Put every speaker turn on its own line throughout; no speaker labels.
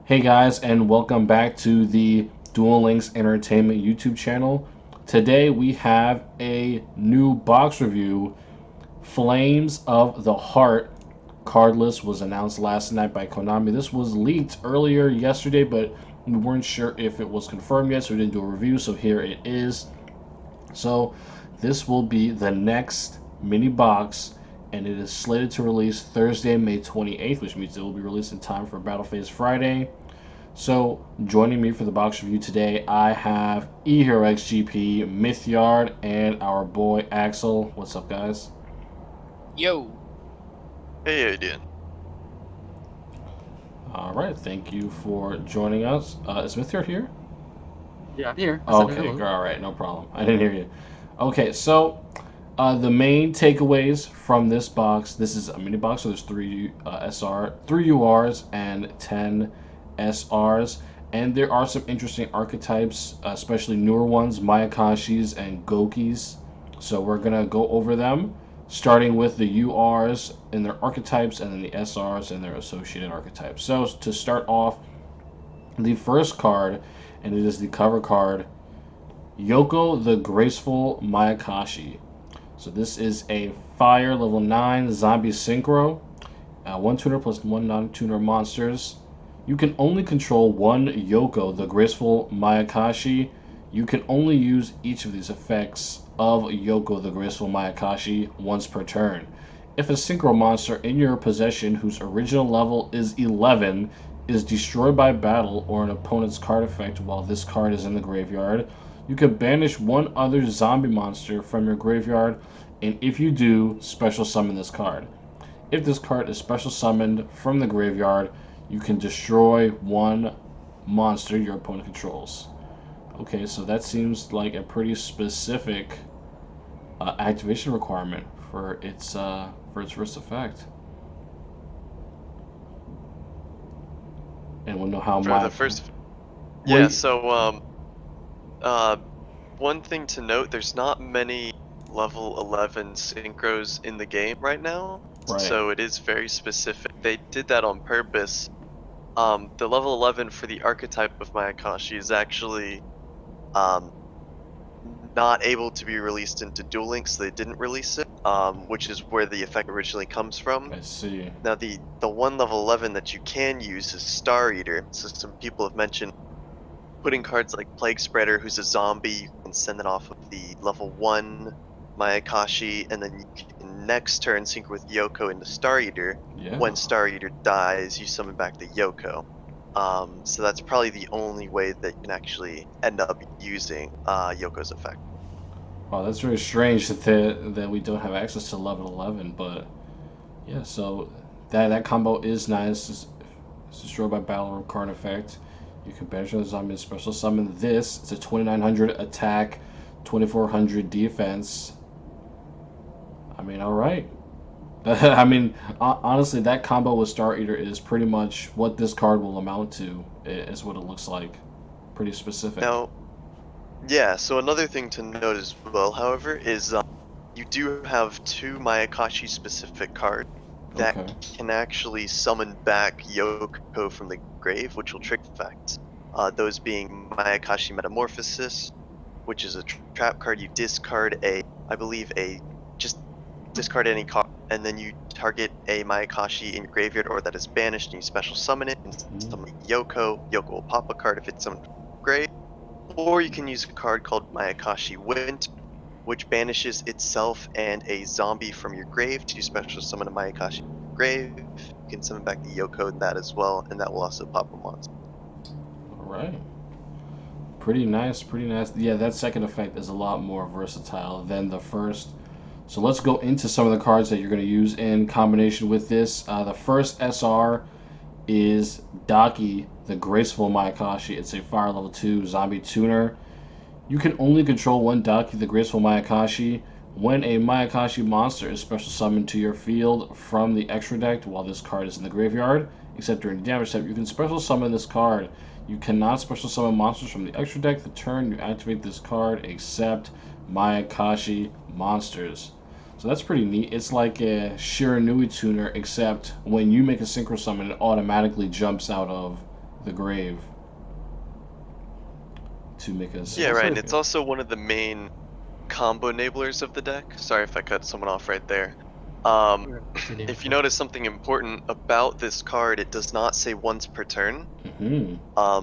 Hey guys, and welcome back to the Dual Links Entertainment YouTube channel. Today we have a new box review. Flames of the Heart card list was announced last night by Konami. This was leaked earlier yesterday, but we weren't sure if it was confirmed yet, so we didn't do a review. So here it is. So this will be the next mini box, and it is slated to release Thursday, May 28th, which means it will be released in time for Battle Phase Friday. So, joining me for the box review today, I have eHeroXGP, Mithyard, and our boy Axel. What's up, guys?
Yo.
Hey, how you doing?
All right, thank you for joining us. Is Mithyard here?
Yeah, I'm here. I said
Okay,
hello.
all right, no problem. I didn't hear you. Okay, so the main takeaways from this box. This is a mini box, so there's three URs, and 10 SRs. And there are some interesting archetypes, especially newer ones, Mayakashis and Gokeys. So we're gonna go over them, starting with the URs and their archetypes, and then the SRs and their associated archetypes. So to start off, the first card, and it is the cover card, Yoko the Graceful Mayakashi. So this is a fire level 9 zombie synchro. One tuner plus one non-tuner monsters. You can only control one Yoko, the Graceful Mayakashi. You can only use each of these effects of Yoko, the Graceful Mayakashi, once per turn. If a synchro monster in your possession whose original level is 11 is destroyed by battle or an opponent's card effect while this card is in the graveyard, you can banish one other zombie monster from your graveyard, and if you do, special summon this card. If this card is special summoned from the graveyard, you can destroy one monster your opponent controls. Okay, so that seems like a pretty specific activation requirement for its first effect. And we'll know how
For
my
the first, yeah.
wait.
So, uh, one thing to note: there's not many level 11 synchros in the game right now,
Right.
so it is very specific. They did that on purpose. The level 11 for the archetype of Mayakashi is actually um not able to be released into Duel Links. So they didn't release it, which is where the effect originally comes from.
I see.
Now, the one level 11 that you can use is Star Eater. So some people have mentioned putting cards like Plague Spreader, who's a zombie. You can send it off of the level 1 Mayakashi, and then you can next turn sync with Yoko into Star Eater.
Yeah.
When Star Eater dies, you summon back the Yoko. So that's probably the only way that you can actually end up using Yoko's effect.
Wow, that's very strange that we don't have access to level 11, but yeah, so that combo is nice. It's destroyed by battle or card effect. You can banish a zombie and special summon this. It's a 2900 attack, 2400 defense. I mean, all right. I mean, honestly, that combo with Star Eater is pretty much what this card will amount to. Is what it looks like. Pretty specific.
Now, yeah, so another thing to note as well, however, is you do have two Mayakashi specific cards that
Okay.
can actually summon back Yoko from the grave, which will trick effects. Those being Mayakashi Metamorphosis, which is a trap card. You discard I believe just discard any card, and then you target a Mayakashi in your graveyard or that is banished, and you special summon it, and summon Yoko. Yoko will pop a card if it's summoned from the grave. Or you can use a card called Mayakashi Winter, which banishes itself and a zombie from your grave to special summon a Mayakashi grave. You can summon back the Yoko in that as well, and that will also pop a monster.
All right. Pretty nice, pretty nice. Yeah, that second effect is a lot more versatile than the first. So let's go into some of the cards that you're going to use in combination with this. The first SR is Daki, the Graceful Mayakashi. It's a Fire Level 2 Zombie Tuner. You can only control one Daki, the Graceful Mayakashi, when a Mayakashi monster is special summoned to your field from the extra deck while this card is in the graveyard. Except during damage step, you can special summon this card. You cannot special summon monsters from the extra deck the turn you activate this card except Mayakashi monsters. So that's pretty neat. It's like a Shiranui tuner, except when you make a synchro summon, it automatically jumps out of the grave to make a
Yeah, right, and
synchro.
it's also one of the main combo enablers of the deck. Sorry if I cut someone off right there. If you notice something important about this card, it does not say once per turn.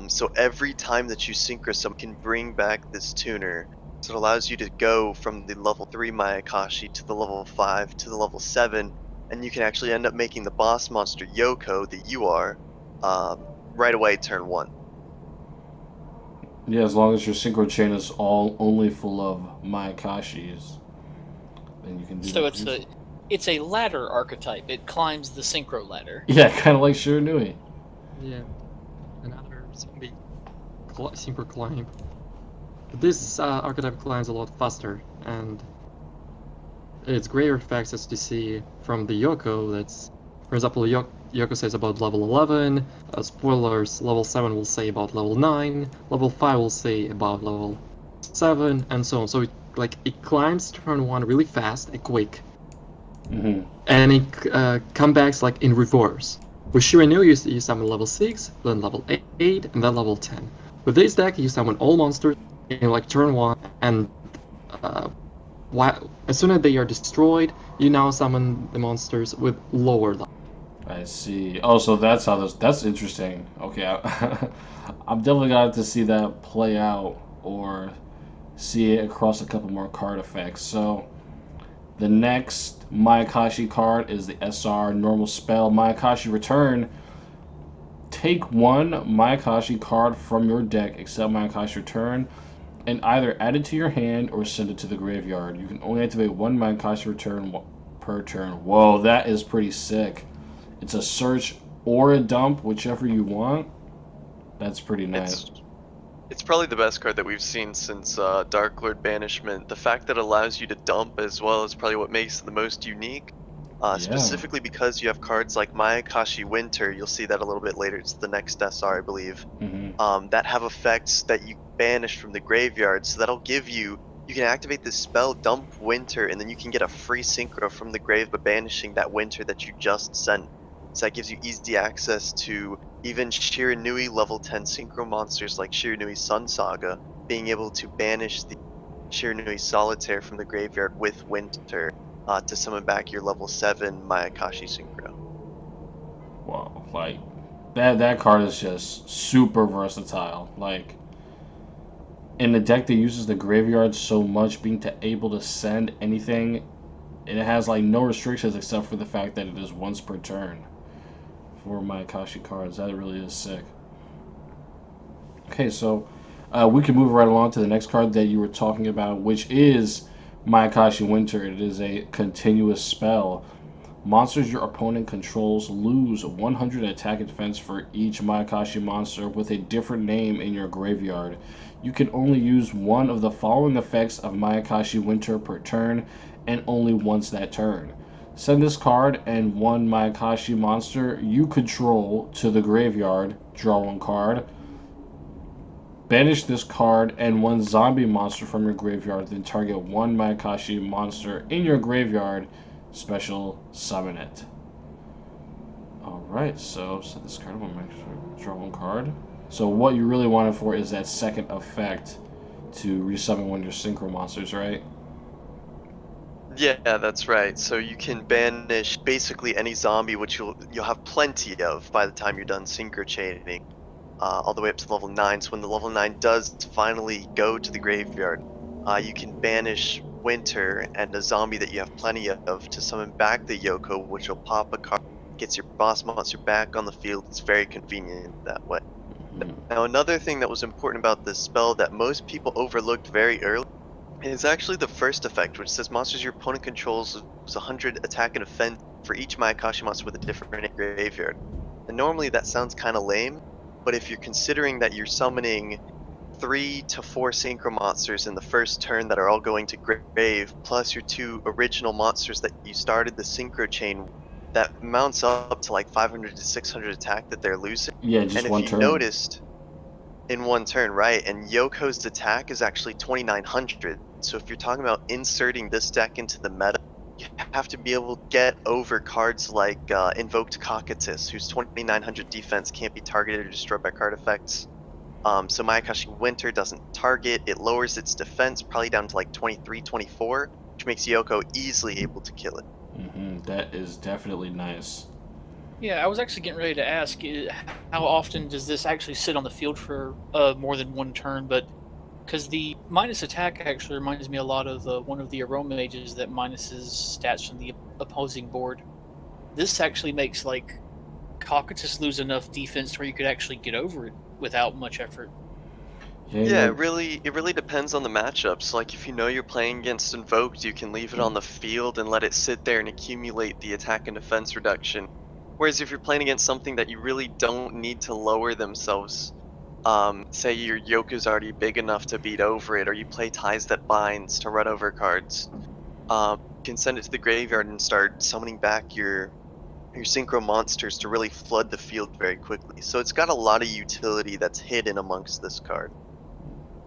So every time that you synchro someone can bring back this tuner. So it allows you to go from the level 3 Mayakashi to the level 5 to the level 7, and you can actually end up making the boss monster Yoko, the UR, right away turn 1.
Yeah, as long as your synchro chain is all only full of Mayakashis, then you can do
So
that.
it's a ladder archetype. It climbs the synchro ladder.
Yeah, kind of like Shiranui.
Yeah, another zombie synchro climb. This archetype climbs a lot faster, and its greater effects as to see from the Yoko. That's, for example, Yoko says about level 11. Spoilers: level 7 will say about level 9. Level 5 will say about level 7, and so on. So it climbs turn 1 really fast and quick, and it comes back like in reverse. With Shiranui, you summon level 6, then level 8, and then level 10. With this deck, you summon all monsters in like turn 1, and as soon as they are destroyed, you now summon the monsters with lower level.
I see. Oh, so that's how that's interesting. Okay, I'm definitely got to see that play out or see it across a couple more card effects. So the next Mayakashi card is the SR normal spell Mayakashi Return. Take one Mayakashi card from your deck except Mayakashi Return and either add it to your hand or send it to the graveyard. You can only activate one Mayakashi Return per turn. Whoa, that is pretty sick. It's a search or a dump, whichever you want. That's pretty nice.
It's probably the best card that we've seen since Dark Lord Banishment. The fact that it allows you to dump as well is probably what makes it the most unique. Specifically because you have cards like Mayakashi Winter, you'll see that a little bit later, it's the next SR I believe, that have effects that you banish from the graveyard, so that'll give you can activate this spell, dump Winter, and then you can get a free synchro from the grave by banishing that Winter that you just sent. So that gives you easy access to even Shiranui level 10 synchro monsters like Shiranui Sun Saga, being able to banish the Shiranui Solitaire from the graveyard with Winter to summon back your level 7 Mayakashi synchro.
Wow, like that card is just super versatile. Like in a deck that uses the graveyard so much, being able to send anything, it has like no restrictions except for the fact that it is once per turn for Mayakashi cards. That really is sick. Okay, so we can move right along to the next card that you were talking about, which is Mayakashi Winter. It is a continuous spell. Monsters your opponent controls lose 100 attack and defense for each Mayakashi monster with a different name in your graveyard. You can only use one of the following effects of Mayakashi Winter per turn, and only once that turn. Send this card and one Mayakashi monster you control to the graveyard, draw one card. Banish this card and one zombie monster from your graveyard, then target one Mayakashi monster in your graveyard, special summon it. Alright, so set this card, we'll make sure draw one card. So what you really want it for is that second effect to resummon one of your synchro monsters, right?
Yeah, that's right. So you can banish basically any zombie, which you'll have plenty of by the time you're done synchro chaining, all the way up to level 9. So when the level 9 does finally go to the graveyard, you can banish Winter and a zombie that you have plenty of to summon back the Yoko, which will pop a card, gets your boss monster back on the field. It's very convenient that way. Now another thing that was important about this spell that most people overlooked very early is actually the first effect, which says monsters your opponent controls lose 100 attack and defense for each Mayakashi monster with a different graveyard. And normally that sounds kind of lame, but if you're considering that you're summoning 3 to 4 synchro monsters in the first turn that are all going to grave, plus your 2 original monsters that you started the synchro chain, that mounts up to like 500 to 600 attack that they're losing.
Yeah, just
And if
one
you
turn.
noticed, in one turn, right? And Yoko's attack is actually 2,900. So if you're talking about inserting this deck into the meta, you have to be able to get over cards like Invoked Cocytus, whose 2900 defense can't be targeted or destroyed by card effects. So Mayakashi Winter doesn't target, it lowers its defense probably down to like 23, 24, which makes Yoko easily able to kill it.
That is definitely nice.
Yeah, I was actually getting ready to ask, how often does this actually sit on the field for more than one turn? But because the minus attack actually reminds me a lot of one of the Aroma Mages that minuses stats from the opposing board. This actually makes like Cocytus lose enough defense where you could actually get over it without much effort.
Yeah, it really depends on the matchups. Like if you know you're playing against Invoked, you can leave it on the field and let it sit there and accumulate the attack and defense reduction. Whereas if you're playing against something that you really don't need to lower themselves, say your Yoko's already big enough to beat over it, or you play Ties That Binds to run over cards, you can send it to the graveyard and start summoning back your synchro monsters to really flood the field very quickly. So it's got a lot of utility that's hidden amongst this card.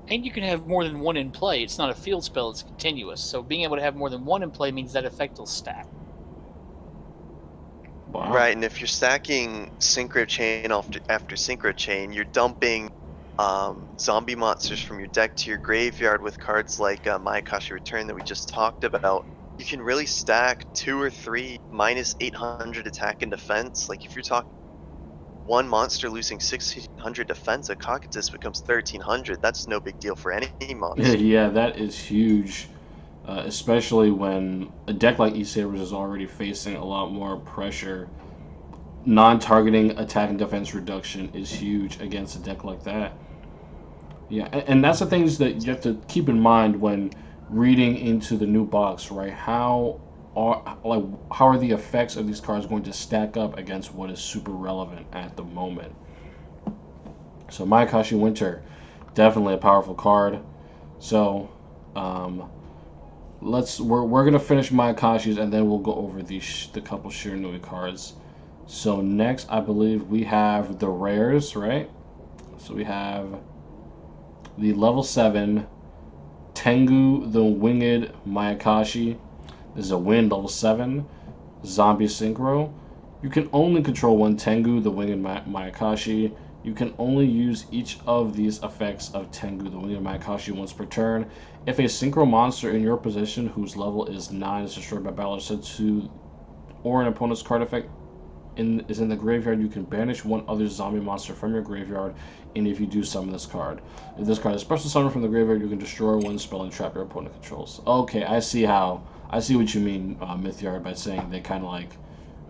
And you can have more than one in play. It's not a field spell, it's continuous. So being able to have more than one in play means that effect will stack.
Wow.
Right, and if you're stacking Synchro Chain after Synchro Chain, you're dumping zombie monsters from your deck to your graveyard with cards like Mayakashi Return that we just talked about. You can really stack 2 or 3 minus 800 attack and defense. Like if you're talking one monster losing 1600 defense, a Cocytus becomes 1300. That's no big deal for any monster.
Yeah, that is huge. Especially when a deck like E-Sabers is already facing a lot more pressure. Non-targeting attack and defense reduction is huge against a deck like that. Yeah, and that's the things that you have to keep in mind when reading into the new box, right? How are the effects of these cards going to stack up against what is super relevant at the moment? So Mayakashi Winter, definitely a powerful card. So um, we're gonna finish Mayakashi's and then we'll go over the couple Shiranui cards. So next, I believe we have the rares, right? So we have the level 7 Tengu the Winged Mayakashi. This is a wind level 7 zombie synchro. You can only control one Tengu the Winged Mayakashi. You can only use each of these effects of Tengu the Winged Mayakashi once per turn. If a synchro monster in your position whose level is 9 is destroyed by battle or set to, or an opponent's card effect is in the graveyard, you can banish one other zombie monster from your graveyard, and if you do, summon this card. If this card is special summoned from the graveyard, you can destroy one spell and trap your opponent controls. Okay, I see what you mean, Mithyard, by saying they kind of like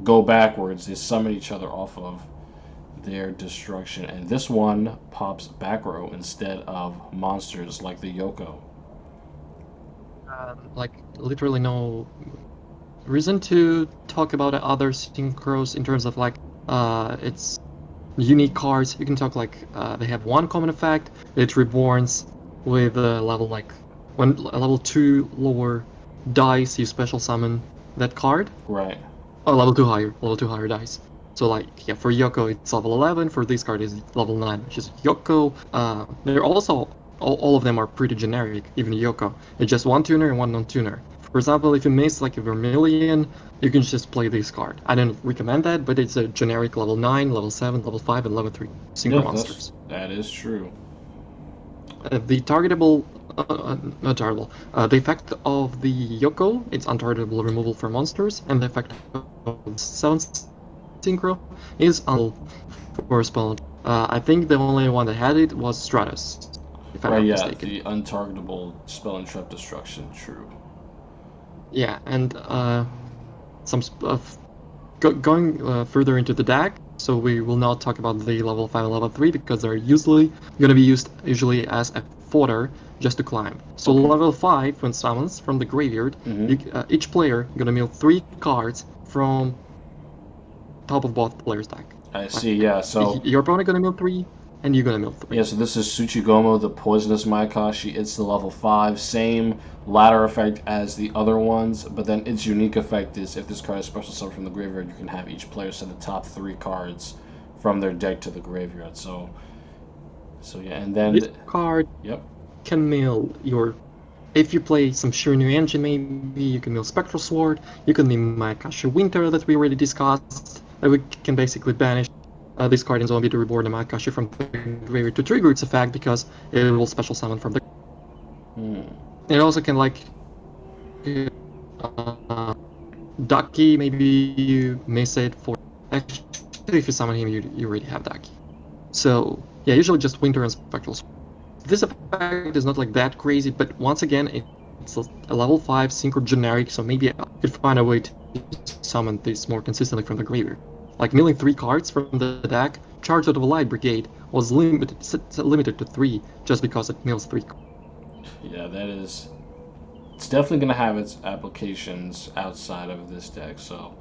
go backwards. They summon each other off of their destruction, and this one pops back row instead of monsters like the Yoko.
Like literally no reason to talk about other synchros in terms of like it's unique cards. You can talk like they have one common effect. It reborns with a level like when a level 2 lower dice, you special summon that card.
Right.
Oh, level 2 higher dice. So like yeah, for Yoko it's level 11. For this card is level 9, which is Yoko. They're also all of them are pretty generic. Even Yoko, it's just one tuner and one non-tuner. For example, if you miss like a Vermilion, you can just play this card. I don't recommend that, but it's a generic level 9, level 7, level 5, and level 3 synchro monsters.
That is true.
The targetable, not targetable, the effect of the Yoko, it's untargetable removal for monsters, and the effect of 7 synchro is untargetable for spell. I think the only one that had it was Stratus, if I'm not mistaken.
The untargetable spell and trap destruction, true.
Yeah, and going further into the deck, so we will not talk about the level 5 and level 3 because they're usually going to be used as a fodder just to climb. So level 5, when summons from the graveyard, each player going to mill 3 cards from top of both players' deck.
I see, yeah, so
your opponent going to mill 3, and you're going to mill 3.
Yeah, so this is Tsuchigomo, the Poisonous Mayakashi. It's the level 5, same ladder effect as the other ones, but then its unique effect is if this card is special summoned from the graveyard, you can have each player send the top 3 cards from their deck to the graveyard. So yeah, and then
this card can mill your if you play some Shiranui engine, maybe you can mill Spectral Sword, you can mill Mayakashi Winter that we already discussed, that we can basically banish this card in Zombie to reborn the Mayakashi from the graveyard to trigger its effect because it will special summon from the. It also can like Ducky, maybe you miss it for. Actually, if you summon him, you already have Ducky. So yeah, usually just Winter and Spectral Sword. This effect is not like that crazy, but once again, it's a level 5 synchro generic, so maybe I could find a way to summon this more consistently from the graveyard. Like milling 3 cards from the deck, Charge out of a Light Brigade was limited to 3 just because it mills 3 cards.
Yeah, that is. It's definitely going to have its applications outside of this deck, so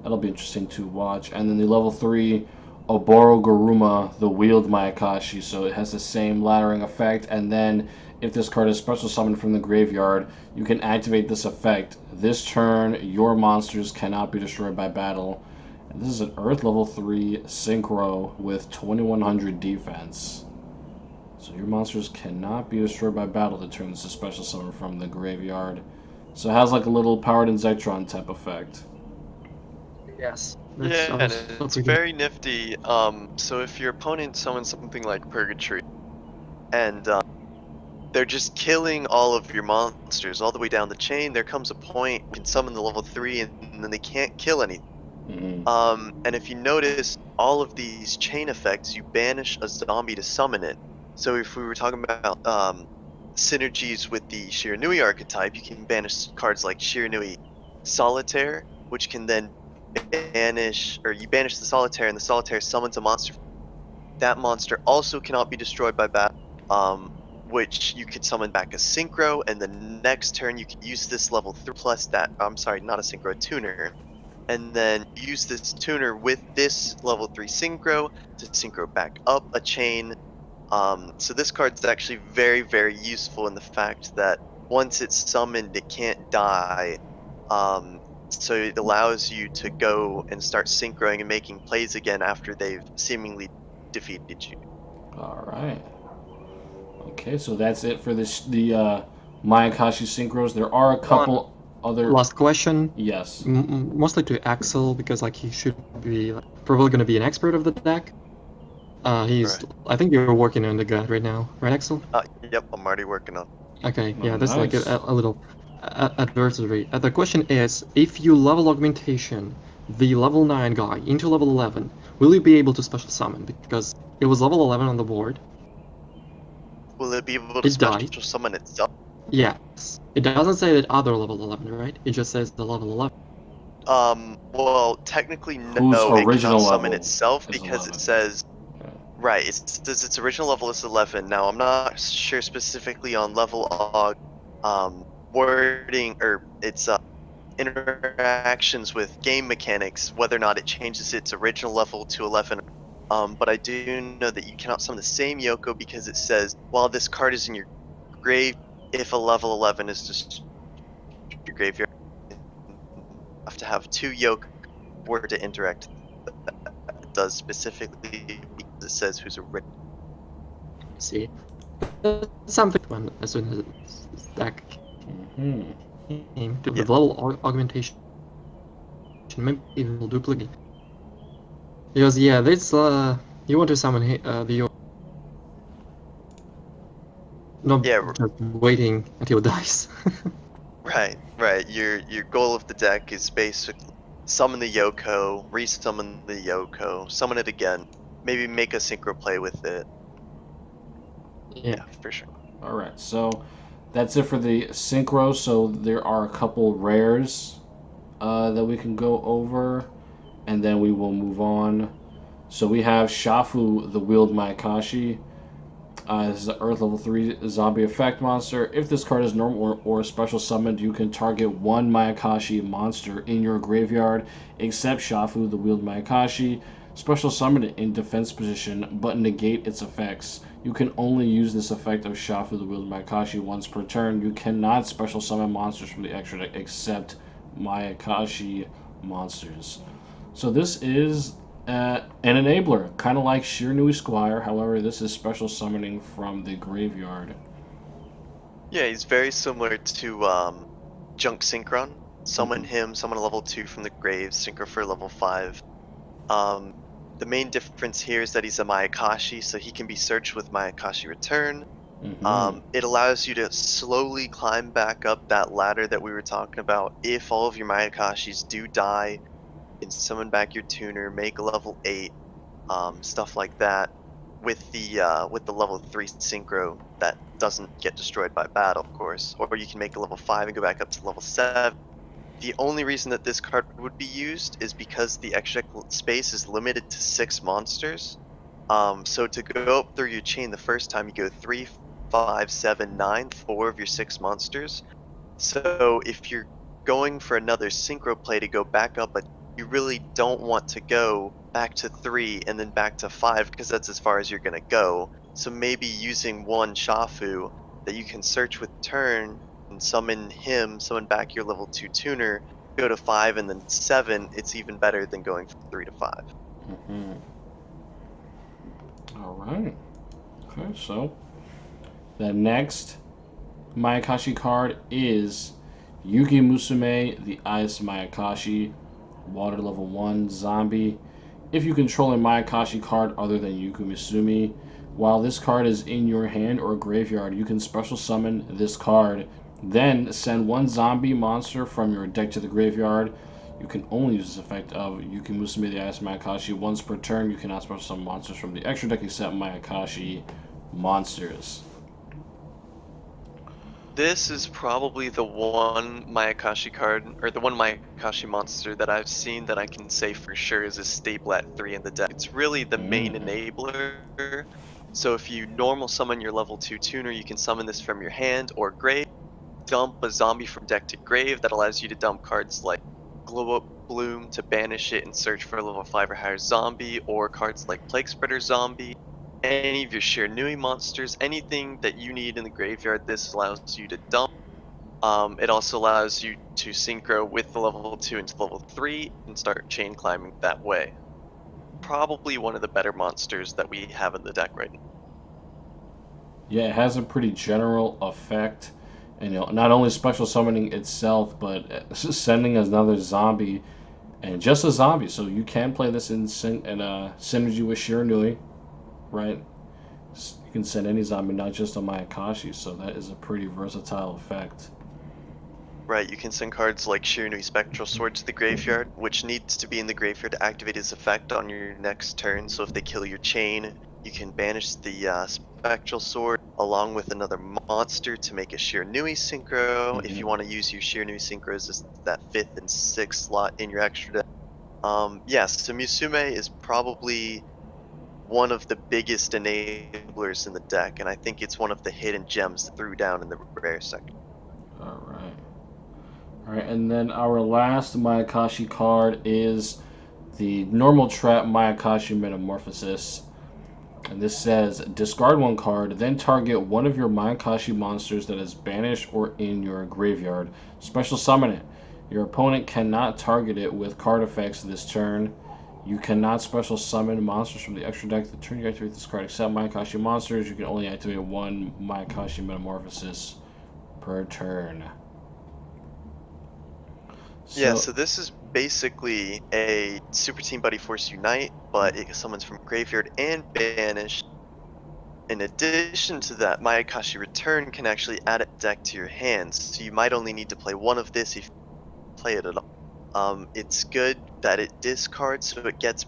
that'll be interesting to watch. And then the level 3 Oboro Garuma, the Wheeled Mayakashi, so it has the same laddering effect. And then if this card is special summoned from the graveyard, you can activate this effect. This turn, your monsters cannot be destroyed by battle. And this is an Earth level 3 Synchro with 2100 defense. So your monsters cannot be destroyed by battle to turn this a special summon from the graveyard. So it has like a little Powered Inzectron type effect.
Yes.
Yeah, and it's very nifty. So if your opponent summons something like Purgatory, and they're just killing all of your monsters all the way down the chain, there comes a point you can summon the level 3 and then they can't kill anything. And if you notice, all of these chain effects, you banish a zombie to summon it. So if we were talking about synergies with the Shiranui archetype, you can banish cards like Shiranui Solitaire, which can then banish, or you banish the Solitaire and the Solitaire summons a monster. That monster also cannot be destroyed by battle, which you could summon back a Synchro, and the next turn you could use this level 3 plus that, I'm sorry, not a Synchro, a Tuner, and then use this Tuner with this level 3 Synchro to Synchro back up a chain. So this card's actually very, very useful in the fact that once it's summoned, it can't die. So it allows you to go and start synchroing and making plays again after they've seemingly defeated you.
All right. Okay, so that's it for the Mayakashi synchros. There are a couple other.
Last question.
Yes.
Mostly to Axel because like he should be probably going to be an expert of the deck. He's.
Right.
I think you're working on the guide right now, right, Axel?
Yep, I'm already working on.
Okay,
Oh,
yeah, that's like
nice.
a little adversary. The question is, if you level augmentation the level 9 guy into level 11, will you be able to special summon? Because it was level 11 on the board.
Will it be able to
It
special
died.
summon itself?
Yes. It doesn't say that other level 11, right? It just says the level 11.
Well, technically
Whose
no, it
original
cannot summon
level
itself
is
because
11.
it says,
Okay.
right, it says its original level is 11. Now, I'm not sure specifically on level wording or its interactions with game mechanics, whether or not it changes its original level to 11. But I do know that you cannot summon the same Yoko because it says, while this card is in your grave, if a level 11 is destroyed your graveyard, you have to have 2 Yoko for it to interact. It does specifically because it says who's original.
See, something when as soon as it's deck came to the level augmentation, maybe it will duplicate. Because yeah, this you want to summon the not just waiting until it dies.
Right. Your goal of the deck is basically summon the Yoko, re-summon the Yoko, summon it again, maybe make a synchro play with it. Yeah, for sure.
All right, so that's it for the synchro. So there are a couple rares that we can go over, and then we will move on. So we have Shafu, the Wheeled Mayakashi. This is an Earth level 3 zombie effect monster. If this card is normal or special summoned, you can target one Mayakashi monster in your graveyard, except Shafu, the Wheeled Mayakashi. Special summon it in defense position, but negate its effects. You can only use this effect of Shafu, the Wheeled Mayakashi once per turn. You cannot special summon monsters from the extra deck except Mayakashi monsters. So this is an enabler, kind of like Shiranui Squire. However, this is special summoning from the graveyard.
Yeah, he's very similar to Junk Synchron. Summon
Mhm.
him, summon a level 2 from the grave, synchro for level 5. Um, the main difference here is that he's a Mayakashi, so he can be searched with Mayakashi Return.
Mhm.
It allows you to slowly climb back up that ladder that we were talking about. If all of your Mayakashis do die, you can summon back your tuner, make a level 8, stuff like that. With the level 3 synchro that doesn't get destroyed by battle, of course. Or you can make a level 5 and go back up to level 7. The only reason that this card would be used is because the extra space is limited to 6 monsters. So to go up through your chain the first time, you go 3, 5, 7, 9, 4 of your 6 monsters. So if you're going for another synchro play to go back up, but you really don't want to go back to 3 and then back to 5 because that's as far as you're going to go. So maybe using one Shafu that you can search with turn and summon him, summon back your level 2 tuner, go to 5 and then 7, it's even better than going from 3 to 5.
Mhm. All right. Okay, so the next Mayakashi card is Yuki Musume, the Ice Mayakashi, Water level 1 zombie. If you control a Mayakashi card other than Yuki Musume, while this card is in your hand or graveyard, you can special summon this card. Then send one zombie monster from your deck to the graveyard. You can only use this effect of Yuki Musume, the Ice Mayakashi once per turn. You cannot special summon monsters from the extra deck except Mayakashi monsters.
This is probably the one Mayakashi card, or the one Mayakashi monster that I've seen that I can say for sure is a staple at 3 in the deck. It's really the main
Mm.
enabler. So if you normal summon your level 2 tuner, you can summon this from your hand or grave. Dump a zombie from deck to grave. That allows you to dump cards like Glow Up Bloom to banish it and search for a level 5 or higher zombie, or cards like Plague Spreader Zombie. Any of your Shiranui monsters, anything that you need in the graveyard, this allows you to dump. It also allows you to synchro with the level 2 into level 3 and start chain climbing that way. Probably one of the better monsters that we have in the deck right now.
Yeah, it has a pretty general effect, and not only special summoning itself, but sending another zombie and just a zombie. So you can play this in synergy with Shiranui, right? You can send any zombie, not just a Mayakashi. So that is a pretty versatile effect.
Right, you can send cards like Shiranui Spectral Sword to the graveyard, which needs to be in the graveyard to activate its effect on your next turn. So if they kill your chain, you can banish the Spectral Sword along with another monster to make a Shiranui Synchro. If you
Hmm.
want to use your Shiranui Synchros as that 5th and 6th slot in your extra deck. Yes, so Musume is probably one of the biggest enablers in the deck, and I think it's one of the hidden gems that threw down in the rare section.
All right. All right, and then our last Mayakashi card is the normal trap Mayakashi Metamorphosis. And this says discard one card, then target one of your Mayakashi monsters that is banished or in your graveyard. Special summon it. Your opponent cannot target it with card effects this turn. You cannot special summon monsters from the extra deck the turn you activate this card, except Mayakashi monsters. You can only activate one Mayakashi Metamorphosis per turn.
Yeah,
So,
so this is basically a Super Team Buddy Force Unite, but it summons from graveyard and banish. In addition to that, Mayakashi Return can actually add a deck to your hands, so you might only need to play one of this if you play it at all. It's good that it discards, so it gets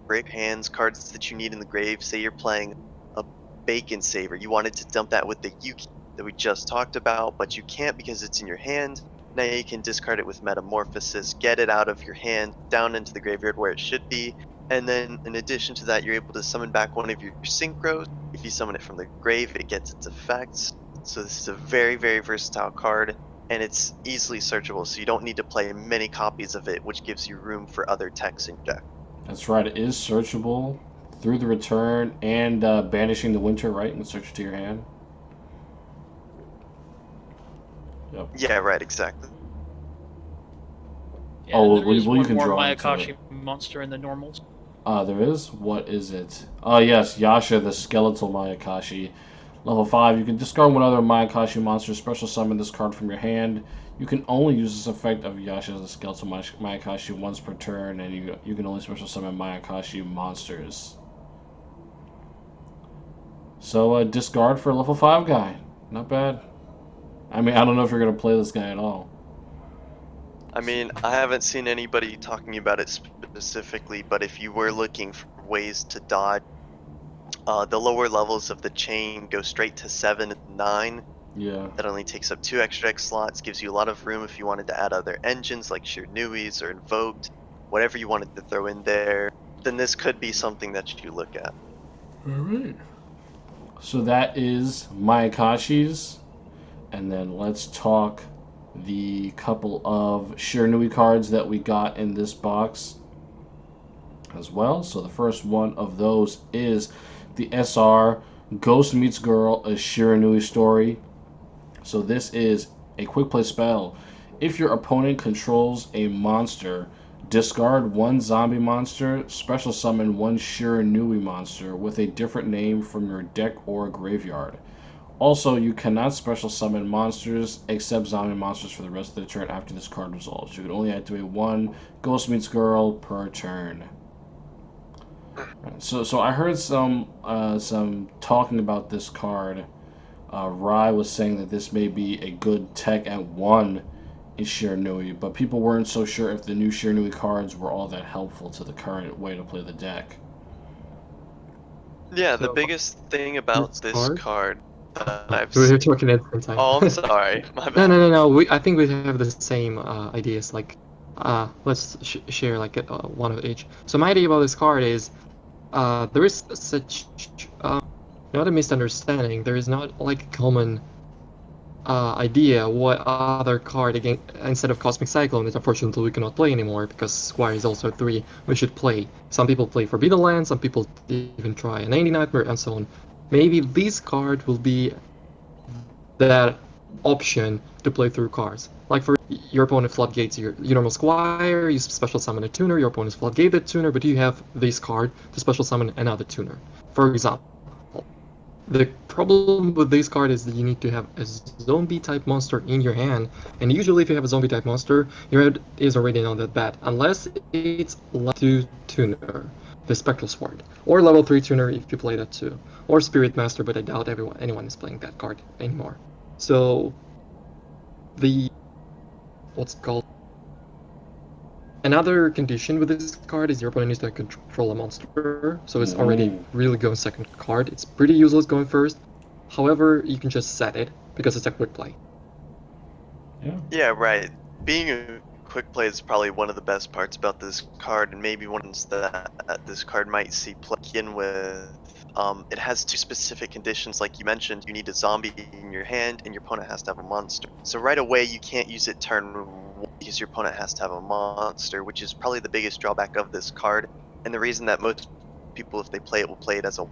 break hands cards that you need in the grave. Say you're playing a Bacon Saver, you wanted to dump that with the Yuki that we just talked about, but you can't because it's in your hand. Now you can discard it with Metamorphosis, get it out of your hand, down into the graveyard where it should be, and then in addition to that, you're able to summon back one of your synchros. If you summon it from the grave, it gets its effects. So this is a very, very versatile card, and it's easily searchable, so you don't need to play many copies of it, which gives you room for other techs in your deck.
that's right, it is searchable through the return and banishing the winter, right? And search it to your hand. Yep.
Yeah, right, exactly.
Yeah,
Oh,
and
well,
there is
well, you
one
can
more
draw into it.
Mayakashi monster in the normals.
There is? What is it? Oh, yes, Yasha, the skeletal Mayakashi. Level 5, you can discard one other Mayakashi monster, special summon this card from your hand. You can only use this effect of Yashi as a skeletal Mayakashi once per turn, and you can only special summon Mayakashi monsters. So discard for a level 5 guy. Not bad. I mean, I don't know if you're going to play this guy at all.
I mean, I haven't seen anybody talking about it specifically, but if you were looking for ways to dodge, the lower levels of the chain go straight to 7 and 9.
Yeah.
That only takes up 2 extra X slots, gives you a lot of room if you wanted to add other engines like Shirinui's or Invoked, whatever you wanted to throw in there, then this could be something that you look at.
Alright. So that is Mayakashi's. And then let's talk the couple of Shiranui cards that we got in this box as well. So the first one of those is the SR Ghost Meets Girl, a Shiranui story. So this is a quick play spell. If your opponent controls a monster, discard one zombie monster, special summon one Shiranui monster with a different name from your deck or graveyard. Also, you cannot special summon monsters except zombie monsters for the rest of the turn after this card resolves. You can only activate one Ghost Meets Girl per turn. So I heard some talking about this card. Rai was saying that this may be a good tech at 1 in Shiranui, but people weren't so sure if the new Shiranui cards were all that helpful to the current way to play the deck.
Yeah, the
So,
biggest thing about this card that I've
we're
seen.
talking at the same time.
Oh, I'm sorry. My bad.
No. I think we have the same ideas. Like, let's share like one of each. So my idea about this card is, there is such not a misunderstanding. There is not like a common idea what other card again instead of Cosmic Cyclone that unfortunately we cannot play anymore because Squire is also 3. We should play. Some people play Forbidden Land. Some people even try an 80 Nightmare and so on. Maybe this card will be that option to play through cards. Like for your opponent floodgates your normal Squire, you special summon a tuner, your opponent floodgate the tuner, but you have this card to special summon another tuner. For example, the problem with this card is that you need to have a zombie type monster in your hand, and usually if you have a zombie type monster, your hand is already not that bad, unless it's level 2 tuner, the Spectral Sword, or level 3 tuner if you play that too, or Spirit Master, but I doubt anyone is playing that card anymore. So the what's it called? Another condition with this card is your opponent needs to control a monster, so it's already really going second card. It's pretty useless going first. However, you can just set it because it's a quick play.
Yeah, right. Being a quick play is probably one of the best parts about this card, and maybe ones that this card might see play in with. It has 2 specific conditions, like you mentioned. You need a zombie in your hand, and your opponent has to have a monster. So right away, you can't use it turn 1 because your opponent has to have a monster, which is probably the biggest drawback of this card. And the reason that most people, if they play it, will play it as a.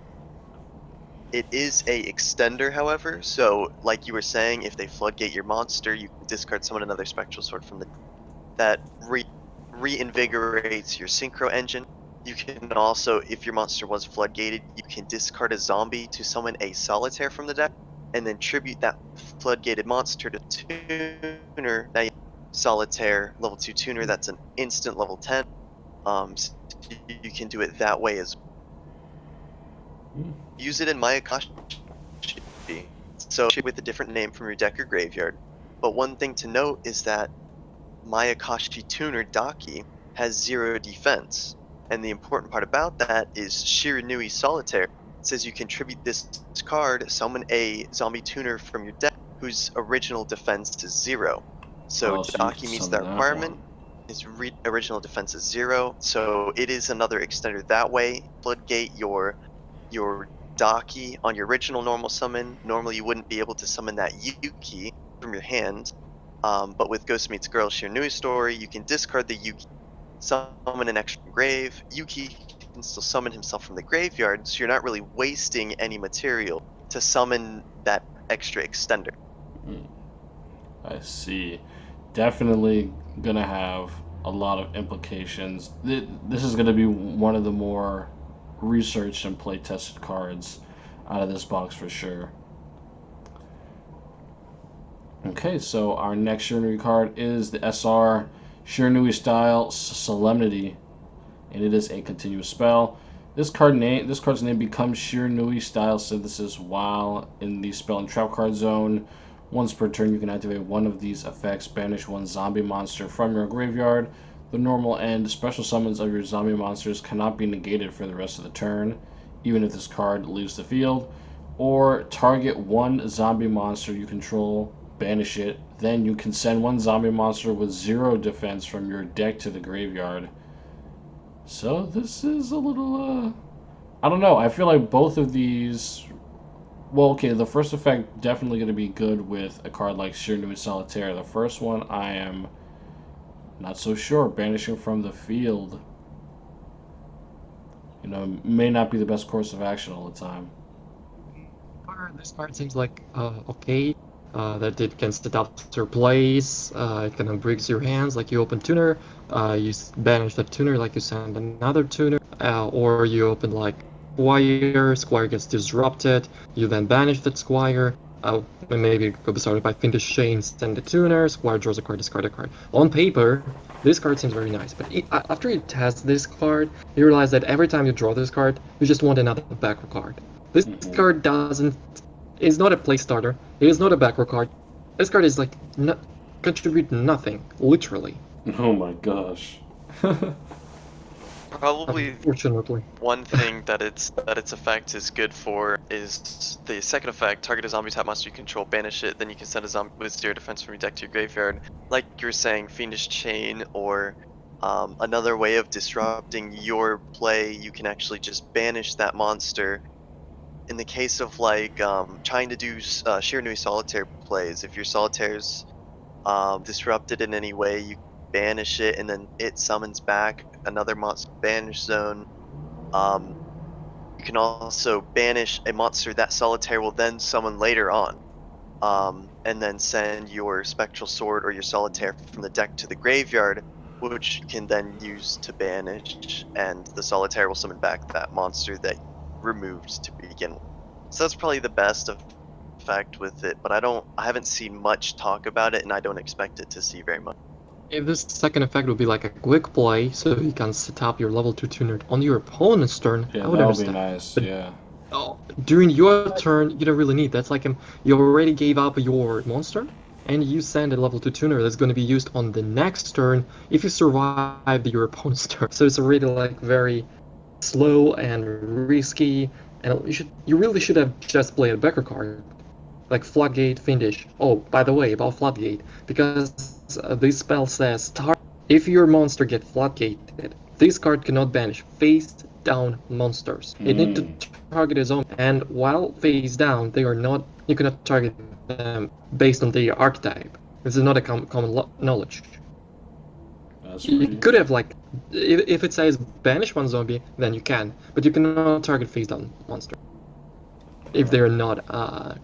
It is a extender, however. So, like you were saying, if they floodgate your monster, you can discard summon another Spectral Sword from the. That reinvigorates your synchro engine. You can also, if your monster was floodgated, you can discard a zombie to summon a solitaire from the deck, and then tribute that floodgated monster to tuner. Now, solitaire level 2 tuner. That's an instant level 10. So you can do it that way as. Use it in Mayakashi. So with a different name from your deck or graveyard. But one thing to note is that Mayakashi Tuner Daki has 0 defense. And the important part about that is Shiranui Solitaire. It says you contribute this card, summon a zombie tuner from your deck whose original defense is 0. So Daki meets that requirement. His original defense is 0. So it is another extender that way. Floodgate your Daki on your original normal summon. Normally you wouldn't be able to summon that Yuki from your hand. But with Ghost Meets Girl Shiranui story, you can discard the Yuki, summon an extra grave. Yuki can still summon himself from the graveyard, so you're not really wasting any material to summon that extra extender.
I see. Definitely gonna have a lot of implications. This is gonna be one of the more researched and play tested cards out of this box for sure. Okay, so our next Shiranui card is the SR Shiranui style Solemnity, and it is a continuous spell. This card's name becomes Shiranui style synthesis while in the spell and trap card zone. Once per turn, you can activate one of these effects. Banish one zombie monster from your graveyard. The normal and special summons of your zombie monsters cannot be negated for the rest of the turn, even if this card leaves the field. Or target one zombie monster you control, banish it. Then you can send one zombie monster with 0 defense from your deck to the graveyard. So this is a little, I don't know. I feel like both of these. Well, okay, the first effect definitely going to be good with a card like Shiranui Solitaire. The first one, I am not so sure. Banishing from the field, may not be the best course of action all the time.
This card seems like okay. That it can set up your plays. It kind of breaks your hands, like you open tuner. You banish that tuner, like you send another tuner, or you open like Squire gets disrupted. You then banish that Squire. Maybe it could be started by Fiendish Shane, send the tuner. Squire draws a card, discard a card. On paper, this card seems very nice, but after you test this card, you realize that every time you draw this card, you just want another backer card. This card is not a play starter. It is not a backer card. This card is like contribute nothing, literally.
Oh my gosh.
Probably
Unfortunately.
one thing that its effect is good for is the second effect, target a zombie type monster you control, banish it, then you can send a zombie with 0 defense from your deck to your graveyard. Like you were saying, Fiendish Chain, or another way of disrupting your play, you can actually just banish that monster. In the case of like trying to do Shiranui Solitaire plays, if your Solitaire's disrupted in any way, you banish it and then it summons back another monster banish zone. You can also banish a monster that Solitaire will then summon later on, and then send your Spectral Sword or your Solitaire from the deck to the graveyard, which you can then use to banish, and the Solitaire will summon back that monster that removed to begin with. So that's probably the best effect with it, but I haven't seen much talk about it, and I don't expect it to see very much.
If this second effect would be like a quick play, so you can set up your level 2 tuner on your opponent's turn,
Yeah,
I would
that would be
understand.
nice.
But
Yeah.
During your turn, you don't really need. That's like you already gave up your monster, and you send a level 2 tuner that's going to be used on the next turn if you survive your opponent's turn. So it's already like very slow and risky, and you really should have just played a backer card, like Floodgate Fiendish. Oh, by the way, about Floodgate, because this spell says if your monster gets Floodgated, this card cannot banish face down monsters. It needs to target a zombie, and while face down, they are not. You cannot target them based on the archetype. This is not a common knowledge.
That's
You
pretty.
could have like, if it says banish one zombie, then you can, but you cannot target face down monster if they're not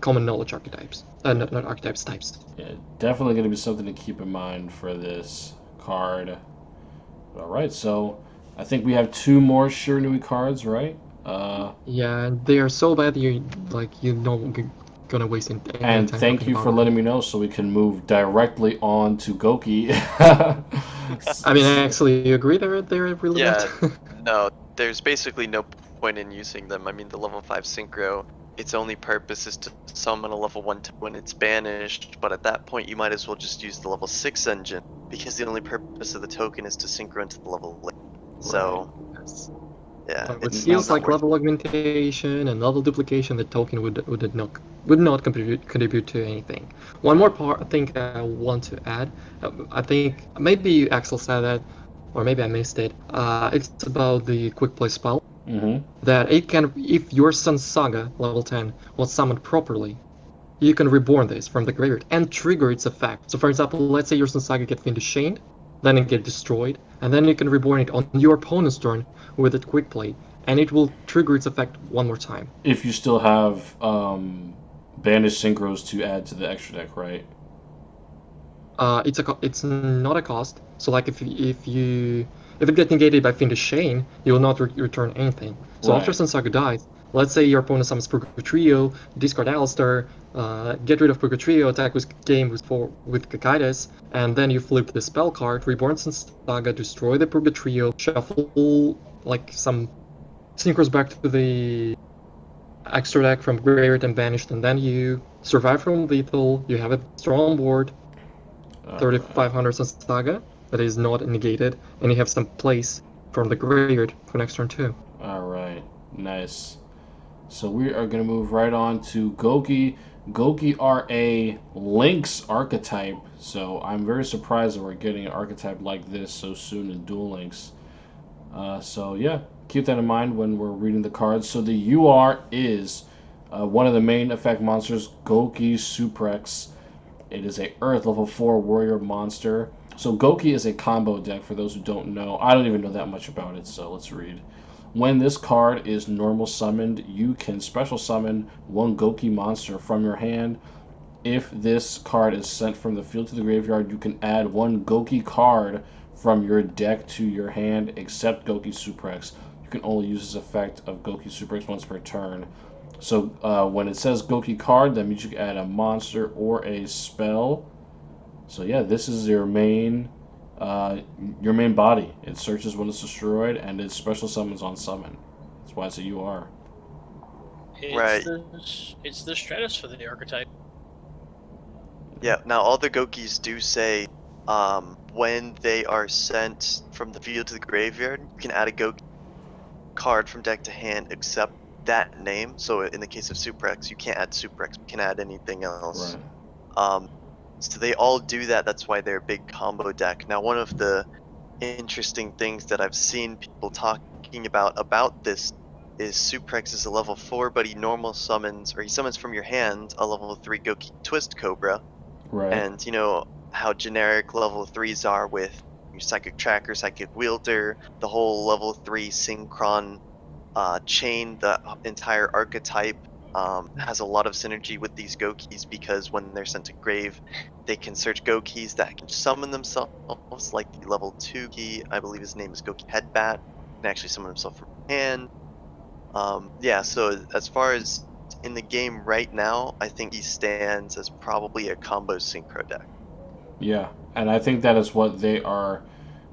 common knowledge archetypes, not archetypes, types.
Yeah, definitely going to be something to keep in mind for this card. All right, so I think we have 2 more Shiranui cards, right?
Yeah, and they are so bad you're not gonna waste any
And
time
thank
talking
you
about
for
them.
letting me know so we can move directly on to Gokey.
I mean, actually, you agree they're really
Yeah,
bad?
no, there's basically no point in using them. I mean, the level 5 synchro, its only purpose is to summon a level 1 when it's banished, but at that point you might as well just use the level 6 engine, because the only purpose of the token is to synchro into the level 8. So, yeah,
It
it's
feels
not
like
worth
level augmentation and level duplication. The token would not contribute to anything. One more thing I want to add. I think maybe Axel said that, or maybe I missed it. It's about the quick play spell.
Mm-hmm.
That it can, if your Sun Saga level 10 was summoned properly, you can reborn this from the graveyard and trigger its effect. So for example, let's say your Sun Saga gets Fiendish Chained, then it gets destroyed, and then you can reborn it on your opponent's turn with a quick play, and it will trigger its effect one more time.
If you still have banished synchros to add to the extra deck, right?
It's not a cost. So like if it gets negated by Fiendish Chain, you will not return anything. So after
Right.
Sun Saga dies, let's say your opponent summons Purgatrio, discard Alistar, get rid of Purgatrio, attack with Kakaitis, and then you flip the spell card, Reborn Saga, destroy the Purgatrio, shuffle like some synchros back to the extra deck from graveyard and banished, and then you survive from lethal, you have a strong board, 3500 Saga, that is not negated, and you have some place from the graveyard for next turn too.
Alright, nice. So we are going to move right on to Gokey. Gokey are a Lynx archetype, so I'm very surprised that we're getting an archetype like this so soon in Duel Links. So yeah, keep that in mind when we're reading the cards. So the UR is one of the main effect monsters, Gokey Suprex. It is a Earth level 4 warrior monster. So Gokey is a combo deck for those who don't know. I don't even know that much about it, so let's read. When this card is normal summoned, you can special summon one Gokey monster from your hand. If this card is sent from the field to the graveyard, you can add one Gokey card from your deck to your hand, except Gokey Suprex. You can only use this effect of Gokey Suprex once per turn. So when it says Gokey card, that means you can add a monster or a spell. So yeah, this is your main body. It searches when it's destroyed, and it special summons on summon. That's why it's a UR.
Right.
It's the Stratus for the archetype.
Yeah, now all the Gokeys do say when they are sent from the field to the graveyard, you can add a Gokey card from deck to hand except that name. So in the case of Suprex, you can't add Suprex, you can add anything else.
Right.
So they all do that, that's why they're a big combo deck. Now one of the interesting things that I've seen people talking about this is Suprex is a level 4, but he summons from your hand a level 3 Gokey Twist Cobra.
Right.
And you know how generic level 3s are with your Psychic Tracker, Psychic Wielder, the whole level 3 Synchron chain. The entire archetype has a lot of synergy with these Gokeys because when they're sent to grave, they can search Gokeys that can summon themselves, like the level 2 key, I believe his name is Gokey Headbat, can actually summon himself from hand. Yeah, so as far as in the game right now, I think he stands as probably a combo synchro deck.
Yeah, and I think that is what they are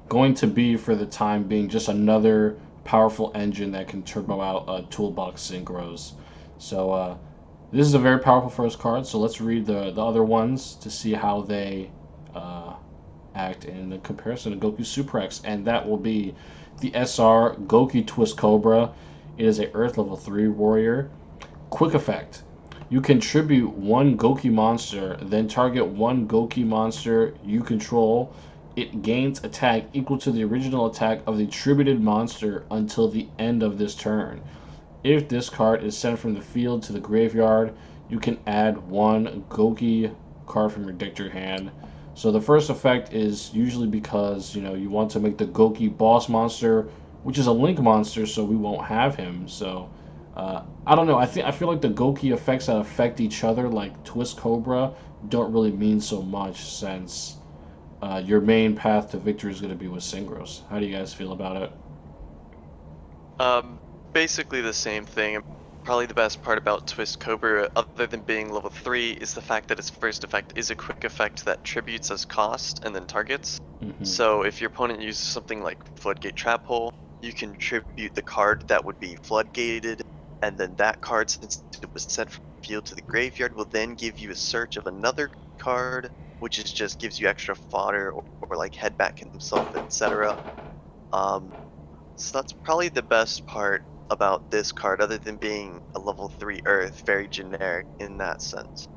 going to be for the time being, just another powerful engine that can turbo out toolbox synchros. So this is a very powerful first card, so let's read the other ones to see how they act in the comparison to Goku Suprex, and that will be the SR Gokey Twist Cobra. It is a Earth level 3 warrior. Quick effect. You contribute one Gokey monster, then target one Gokey monster you control. It gains attack equal to the original attack of the attributed monster until the end of this turn. If this card is sent from the field to the graveyard, you can add one Gokey card from your deck to your hand. So the first effect is usually because you want to make the Gokey boss monster, which is a link monster, so we won't have him. So I don't know. I feel like the Gokey effects that affect each other, like Twist Cobra, don't really mean so much since your main path to victory is going to be with Synchros. How do you guys feel about it?
Basically the same thing. Probably the best part about Twist Cobra, other than being level 3, is the fact that its first effect is a quick effect that tributes as cost and then targets.
Mm-hmm.
So if your opponent uses something like Floodgate Trap Hole, you can tribute the card that would be floodgated, and then that card, since it was sent from the field to the graveyard, will then give you a search of another card, which is just gives you extra fodder or like headback himself, etc. So that's probably the best part about this card, other than being a level 3 Earth, very generic in that sense.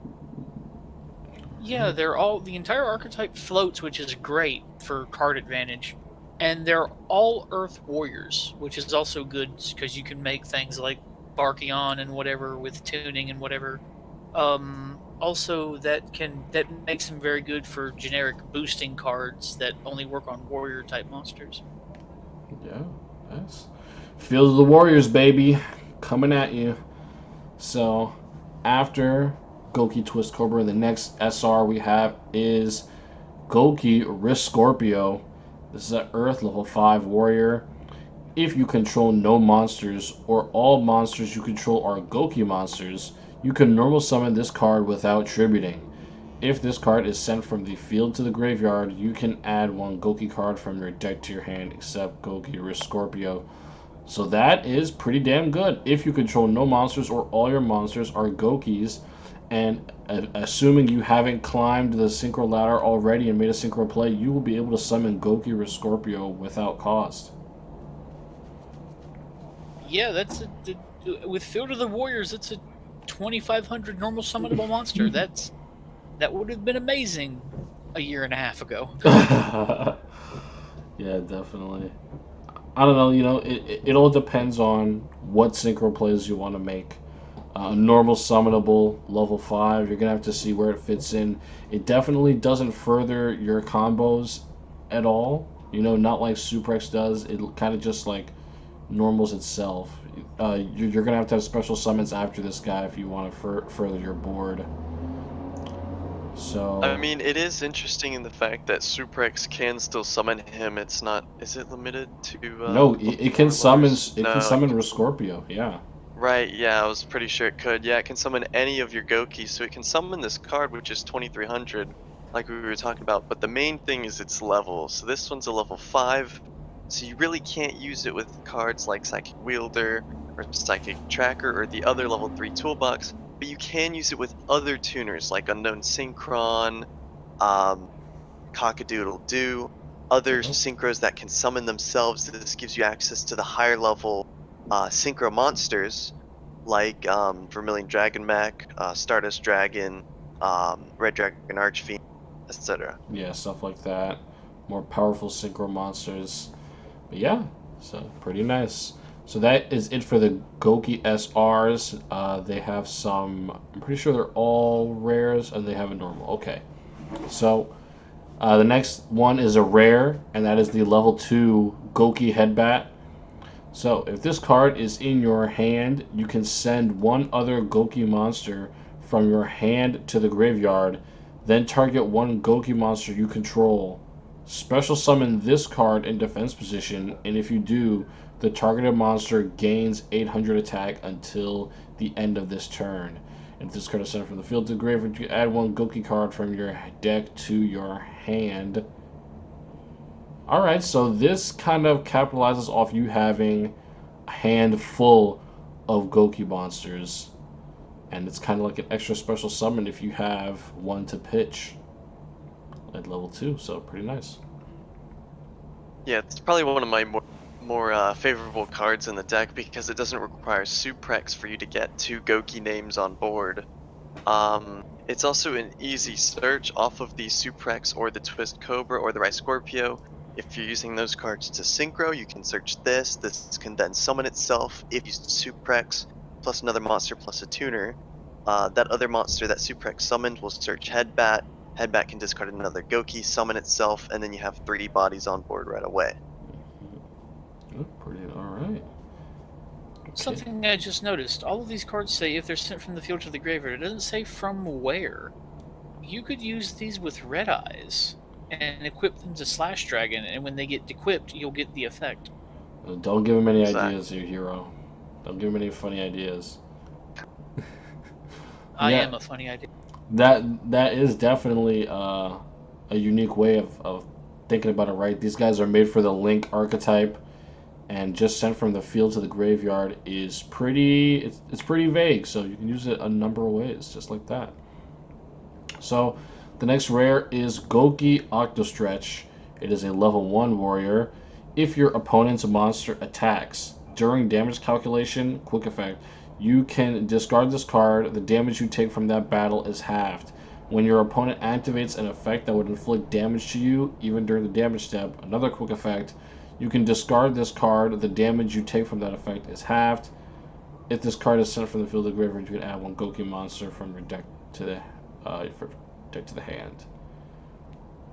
Yeah, the entire archetype floats, which is great for card advantage. And they're all Earth Warriors, which is also good because you can make things like Barkion and whatever with tuning and whatever. Also, that makes them very good for generic boosting cards that only work on warrior type monsters.
Yeah, nice. Field of the Warriors, baby, coming at you. So after Gokey Twist Cobra, the next SR we have is Gokey Risk Scorpio. This is an Earth level 5 warrior. If you control no monsters or all monsters you control are Gokey monsters, you can normal summon this card without tributing. If this card is sent from the field to the graveyard, you can add one Gokey card from your deck to your hand except Gokey or Scorpio. So that is pretty damn good. If you control no monsters or all your monsters are Gokeys, and assuming you haven't climbed the synchro ladder already and made a synchro play, you will be able to summon Gokey or Scorpio without cost.
Yeah, with Field of the Warriors. It's a 2,500 normal summonable monster. That would have been amazing a year and a half ago.
Yeah, definitely. I don't know, it all depends on what synchro plays you want to make. Normal summonable level 5, you're going to have to see where it fits in. It definitely doesn't further your combos at all. Not like Suprex does. It kind of just like normals itself. You're going to have special summons after this guy if you want to further your board. So
I mean, it is interesting in the fact that Suprex can still summon him. It's not. Is it limited to?
no, it can summon.
letters?
It can
No.
summon Rescorpio. Yeah.
Right. Yeah, I was pretty sure it could. Yeah, it can summon any of your Gokey, so it can summon this card, which is 2,300, like we were talking about. But the main thing is its level. So this one's a level 5. So you really can't use it with cards like Psychic Wielder or Psychic Tracker or the other level 3 toolbox. But you can use it with other tuners like Unknown Synchron, Cockadoodle-Doo, other synchros that can summon themselves. This gives you access to the higher level synchro monsters like Vermilion Dragon Mech, Stardust Dragon, Red Dragon Archfiend, etc.
Yeah, stuff like that. More powerful synchro monsters. But yeah, so pretty nice. So that is it for the Gokey SRs. They have some. I'm pretty sure they're all rares, and they have a normal. Okay. So the next one is a rare, and that is the level 2 Gokey Headbat. So if this card is in your hand, you can send one other Gokey monster from your hand to the graveyard, then target one Gokey monster you control. Special summon this card in defense position, and if you do, the targeted monster gains 800 attack until the end of this turn. If this card is sent from the field to the graveyard, you add one Gokey card from your deck to your hand. Alright, so this kind of capitalizes off you having a hand full of Gokey monsters. And it's kind of like an extra special summon if you have one to pitch at level 2, so pretty nice.
Yeah, it's probably one of my more favorable cards in the deck because it doesn't require Suprex for you to get 2 Gokey names on board. It's also an easy search off of the Suprex or the Twist Cobra or the Scorpio. If you're using those cards to synchro, you can search this. This can then summon itself if you use Suprex plus another monster plus a tuner. That other monster that Suprex summoned will search Headbat. Headbat can discard another Gokey, summon itself, and then you have 3 bodies on board right away.
Oh, pretty alright. Okay.
Something I just noticed. All of these cards say if they're sent from the field to the graveyard. It doesn't say from where. You could use these with Red Eyes and equip them to Slash Dragon, and when they get equipped, you'll get the effect.
Don't give him any
Exactly.
ideas, your hero. Don't give him any funny ideas.
I
Yeah.
am a funny idea.
That is definitely a unique way of thinking about it, right? These guys are made for the Link archetype, and just sent from the field to the graveyard is it's pretty vague, so you can use it a number of ways, just like that. So the next rare is Gokey Octostretch. It is a level 1 warrior. If your opponent's monster attacks during damage calculation, quick effect, you can discard this card. The damage you take from that battle is halved. When your opponent activates an effect that would inflict damage to you, even during the damage step, another quick effect, you can discard this card. The damage you take from that effect is halved. If this card is sent from the field to the graveyard, you can add one Gokey monster from your deck to the hand.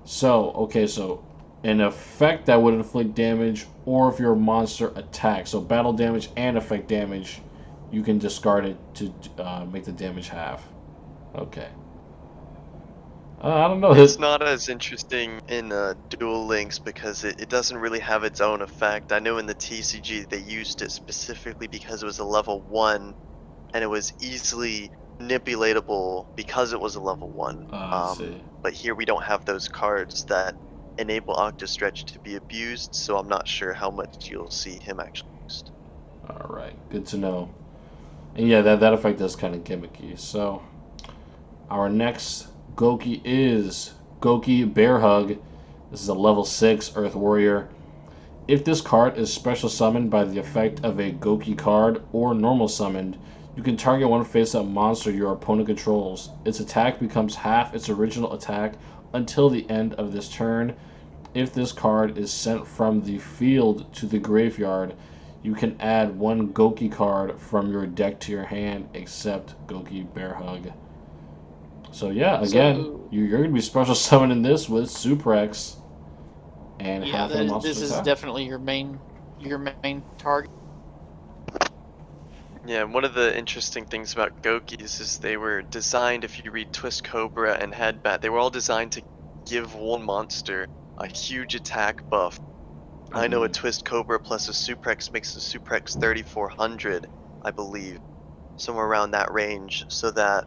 So, okay, so an effect that would inflict damage, or if your monster attacks, so battle damage and effect damage, you can discard it to make the damage half. Okay. I don't know.
It's not as interesting in Duel Links because it doesn't really have its own effect. I know in the TCG they used it specifically because it was a level 1 and it was easily manipulatable because it was a level 1.
I see.
But here we don't have those cards that enable Octostretch to be abused, so I'm not sure how much you'll see him actually used.
All right, good to know. And yeah, that effect is kind of gimmicky. So our next Gokey is Gokey Bear Hug. This is a level 6 Earth Warrior. If this card is special summoned by the effect of a Gokey card or normal summoned, you can target one face-up monster your opponent controls. Its attack becomes half its original attack until the end of this turn. If this card is sent from the field to the graveyard, you can add one Gokey card from your deck to your hand, except Gokey Bear Hug. So yeah, again,
So
you're going to be special summoning this with Suprex and
yeah,
half of the
this
monster's
is
attack.
definitely your main target.
Yeah, one of the interesting things about Gokeys is they were designed, if you read Twist Cobra and Headbat, they were all designed to give one monster a huge attack buff. I know a Twist Cobra plus a Suprex makes a Suprex 3400, I believe, somewhere around that range, so that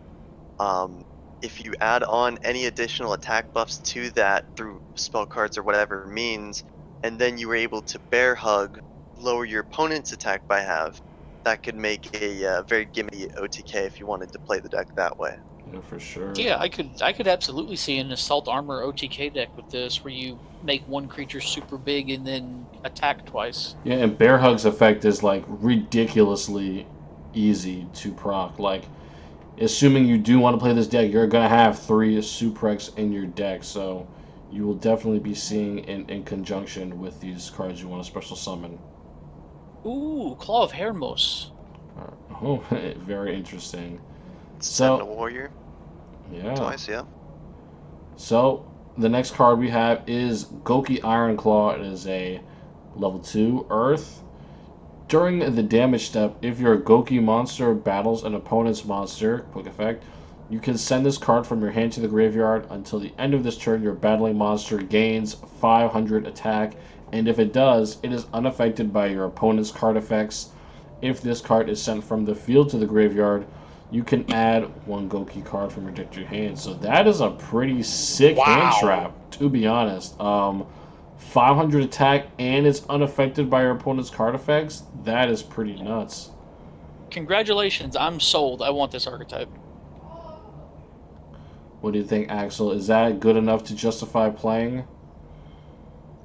if you add on any additional attack buffs to that through spell cards or whatever means, and then you were able to Bear Hug, lower your opponent's attack by half, that could make a very gimmicky OTK if you wanted to play the deck that way.
Yeah, for sure.
Yeah, I could absolutely see an assault armor OTK deck with this, where you make one creature super big and then attack twice.
Yeah, and Bear Hug's effect is like ridiculously easy to proc. Like, assuming you do want to play this deck, you're gonna have 3 Suprex in your deck, so you will definitely be seeing in conjunction with these cards you want to special summon.
Ooh, Claw of Hermos.
Oh, very interesting.
Sentinel
So,
Warrior,
yeah.
twice, yeah.
So, the next card we have is Gokey Ironclaw. It is a level 2 Earth. During the damage step, if your Gokey monster battles an opponent's monster, quick effect, you can send this card from your hand to the graveyard. Until the end of this turn, your battling monster gains 500 attack, and if it does, it is unaffected by your opponent's card effects. If this card is sent from the field to the graveyard, you can add one Gokey card from your deck to your hand. So that is a pretty sick hand trap, to be honest. 500 attack and it's unaffected by your opponent's card effects. That is pretty nuts.
Congratulations, I'm sold. I want this archetype.
What do you think, Axel? Is that good enough to justify playing?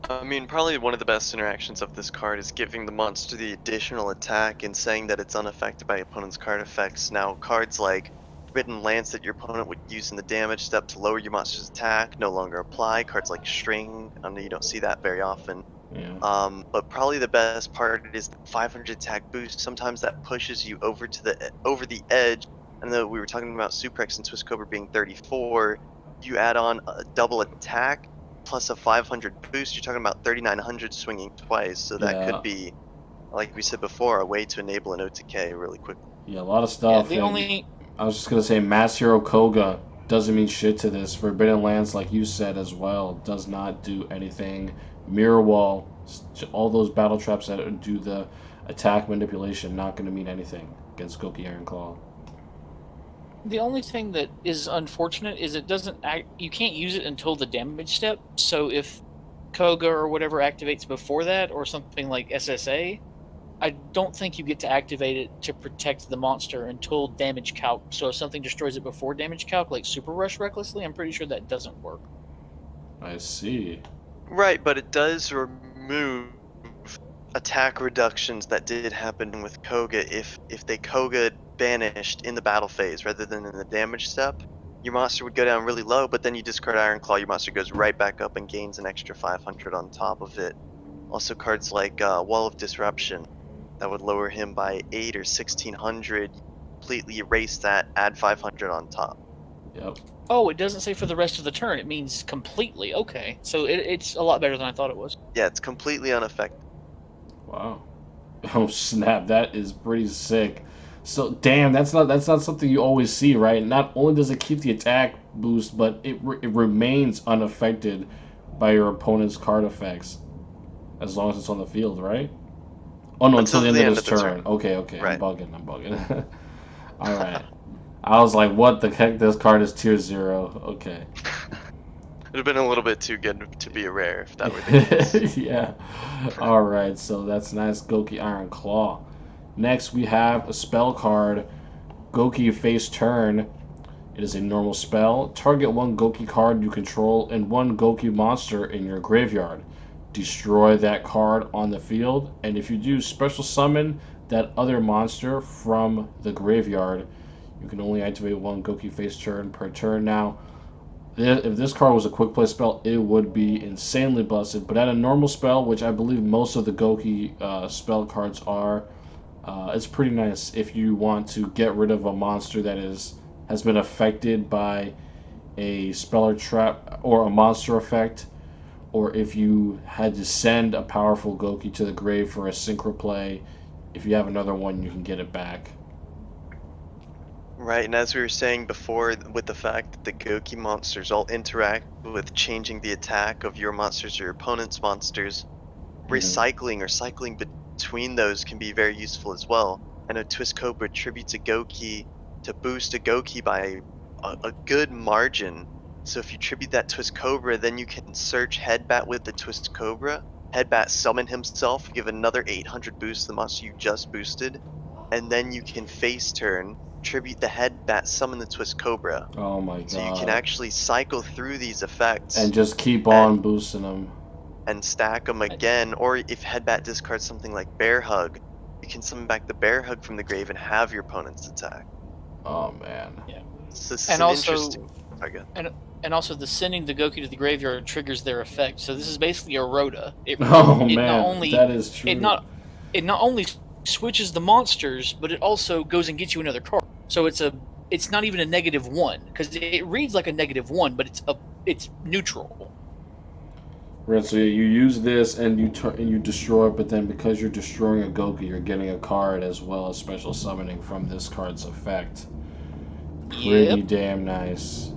I mean, probably one of the best interactions of this card is giving the monster the additional attack and saying that it's unaffected by opponent's card effects. Now, cards like Forbidden Lance that your opponent would use in the damage step to lower your monster's attack no longer apply. Cards like String, I know you don't see that very often.
Yeah.
But probably the best part is the 500 attack boost. Sometimes that pushes you over the edge. And though we were talking about Suprex and Twist Cobra being 34, you add on a double attack plus a 500 boost. You're talking about 3900 swinging twice. So that
Yeah.
could be, like we said before, a way to enable an OTK really quickly.
Yeah, a lot of
Yeah,
stuff.
the
And
only
I was just gonna say, Mass Hero Koga doesn't mean shit to this. Forbidden Lance, like you said as well, does not do anything. Mirror Wall, all those battle traps that do the attack manipulation, not gonna mean anything against Gokey Ironclaw.
The only thing that is unfortunate is it doesn't you can't use it until the damage step. So if Koga or whatever activates before that, or something like SSA, I don't think you get to activate it to protect the monster until damage calc. So if something destroys it before damage calc, like Super Rush Recklessly, I'm pretty sure that doesn't work.
I see.
Right, but it does remove attack reductions that did happen with Koga. If they Koga banished in the battle phase rather than in the damage step, your monster would go down really low, but then you discard Iron Claw, your monster goes right back up and gains an extra 500 on top of it. Also cards like Wall of Disruption, that would lower him by 8 or 1600, completely erase that, add 500 on top.
Yep.
Oh, it doesn't say for the rest of the turn. It means completely. Okay, so it's a lot better than I thought it was.
Yeah, it's completely unaffected.
Wow. Oh snap! That is pretty sick. So damn, that's not something you always see, right? Not only does it keep the attack boost, but it remains unaffected by your opponent's card effects as long as it's on the field, right? Oh no, until the end of this turn. Okay, okay,
Right.
I'm bugging. All right. I was like, what the heck? This card is tier 0. Okay.
It'd have been a little bit too good to be a rare if that were the case.
Yeah. All right. So that's nice, Gokey Iron Claw. Next, we have a spell card, Gokey Face Turn. It is a normal spell. Target one Gokey card you control and one Gokey monster in your graveyard. Destroy that card on the field, and if you do, special summon that other monster from the graveyard. You can only activate one Gokey Face Turn per turn. Now, if this card was a quick play spell, it would be insanely busted. But at a normal spell, which I believe most of the Gokey spell cards are, it's pretty nice if you want to get rid of a monster that has been affected by a spell or trap or a monster effect, or if you had to send a powerful Gokey to the grave for a synchro play. If you have another one, you can get it back.
Right, and as we were saying before, with the fact that the Gokey monsters all interact with changing the attack of your monsters or your opponent's monsters, recycling or cycling between those can be very useful as well. And a Twist Cobra tributes a Gokey to boost a Gokey by a good margin. So if you tribute that Twist Cobra, then you can search Headbat with the Twist Cobra. Headbat summon himself, give another 800 boost to the monster you just boosted, and then you can face turn, tribute the Headbat, summon the Twist Cobra.
Oh my god.
So you can actually cycle through these effects
and just keep on boosting them.
and stack them again. Or if Headbat discards something like Bear Hug, you can summon back the Bear Hug from the grave and have your opponent's attack.
Oh man.
Yeah.
So this is
And
an
also-
interesting. Okay.
And also, the sending the Gokey to the graveyard triggers their effect. So this is basically a Rhoda.
Oh
it
man,
not only
that is true.
it not only switches the monsters, but it also goes and gets you another card. So it's not even a -1 because it reads like a -1, but it's neutral.
Right, so you use this and you destroy it, but then because you're destroying a Gokey, you're getting a card as well as special summoning from this card's effect. Pretty damn nice.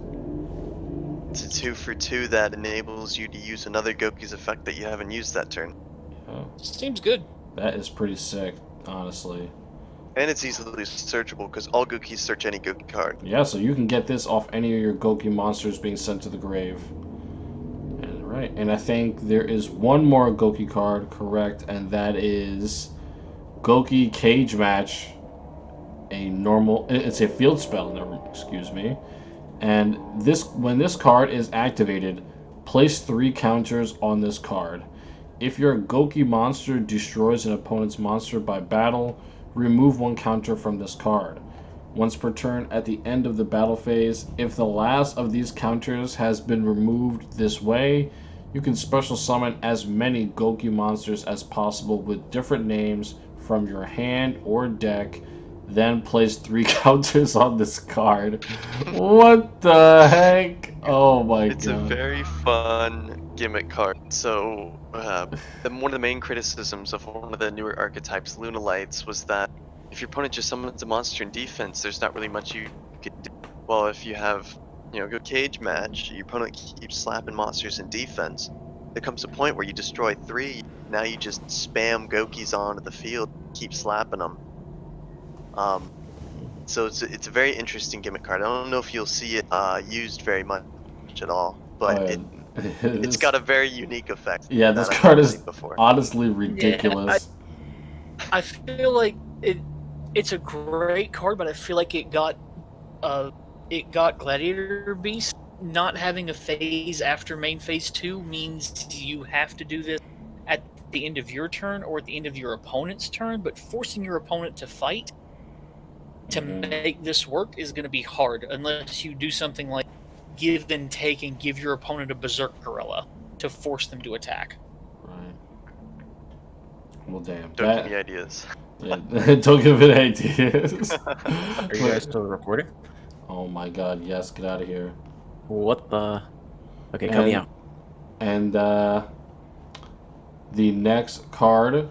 It's a 2 for 2 that enables you to use another Gokey's effect that you haven't used that turn.
Oh,
Seems good.
that is pretty sick, honestly.
And it's easily searchable because all Gokeys search any Gokey card.
Yeah, so you can get this off any of your Gokey monsters being sent to the grave. And right, and I think there is one more Gokey card, correct, and that is Gokey Cage Match. It's a field spell, excuse me. And when this card is activated, place 3 counters on this card. If your Gokey monster destroys an opponent's monster by battle, remove 1 counter from this card. Once per turn at the end of the battle phase, if the last of these counters has been removed this way, you can special summon as many Gokey monsters as possible with different names from your hand or deck. Then place 3 counters on this card. What the heck? Oh my god.
It's a very fun gimmick card. So, one of the main criticisms of one of the newer archetypes, Lunalights, was that if your opponent just summons a monster in defense, there's not really much you could do. Well, if you have, go Cage Match, your opponent keeps slapping monsters in defense, there comes a point where you destroy 3, now you just spam Gokeys onto the field, keep slapping them. So it's a very interesting gimmick card. I don't know if you'll see it used very much at all, but it's got a very unique effect.
Yeah, this card is honestly ridiculous.
I feel like it's a great card, but I feel like it got Gladiator Beast. Not having a phase after main phase 2 means you have to do this at the end of your turn or at the end of your opponent's turn, but forcing your opponent to fight to make this work is going to be hard unless you do something like give and take and give your opponent a Berserk Gorilla to force them to attack.
Right. Well, damn.
Don't give me ideas.
Yeah, don't give it ideas.
Are you guys still recording?
Oh my god, yes, get out of here.
What the? Okay, cut me out.
And the next card.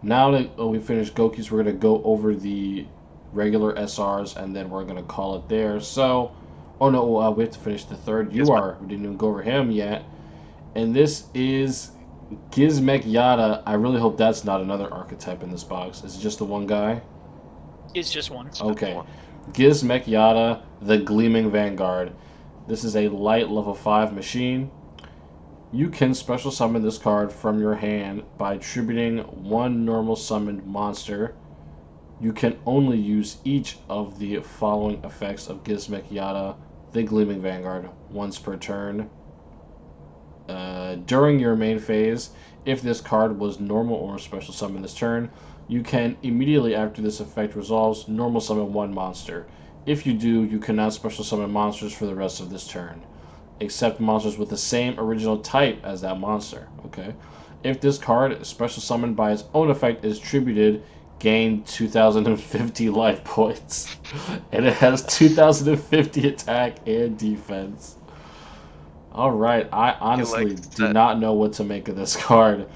Now that we finished Gokeys, we're gonna go over the regular SRs, and then we're gonna call it there. So, oh no, we have to finish the third
Yes,
UR. We didn't even go over him yet, and this is Gizmekyata. I really hope that's not another archetype in this box. Is it just the one guy?
It's just one.
Okay. Gizmekyata, the Gleaming Vanguard. This is a light level 5 machine. You can special summon this card from your hand by attributing one normal summoned monster. You can only use each of the following effects of Gizmekyata, the Gleaming Vanguard, once per turn. During your main phase, if this card was normal or special summon this turn, you can immediately after this effect resolves normal summon one monster. If you do, you cannot special summon monsters for the rest of this turn, except monsters with the same original type as that monster. Okay. If this card, special summoned by its own effect, is tributed, gain 2,050 life points, and it has 2,050 attack and defense. All right, I honestly do not know what to make of this card.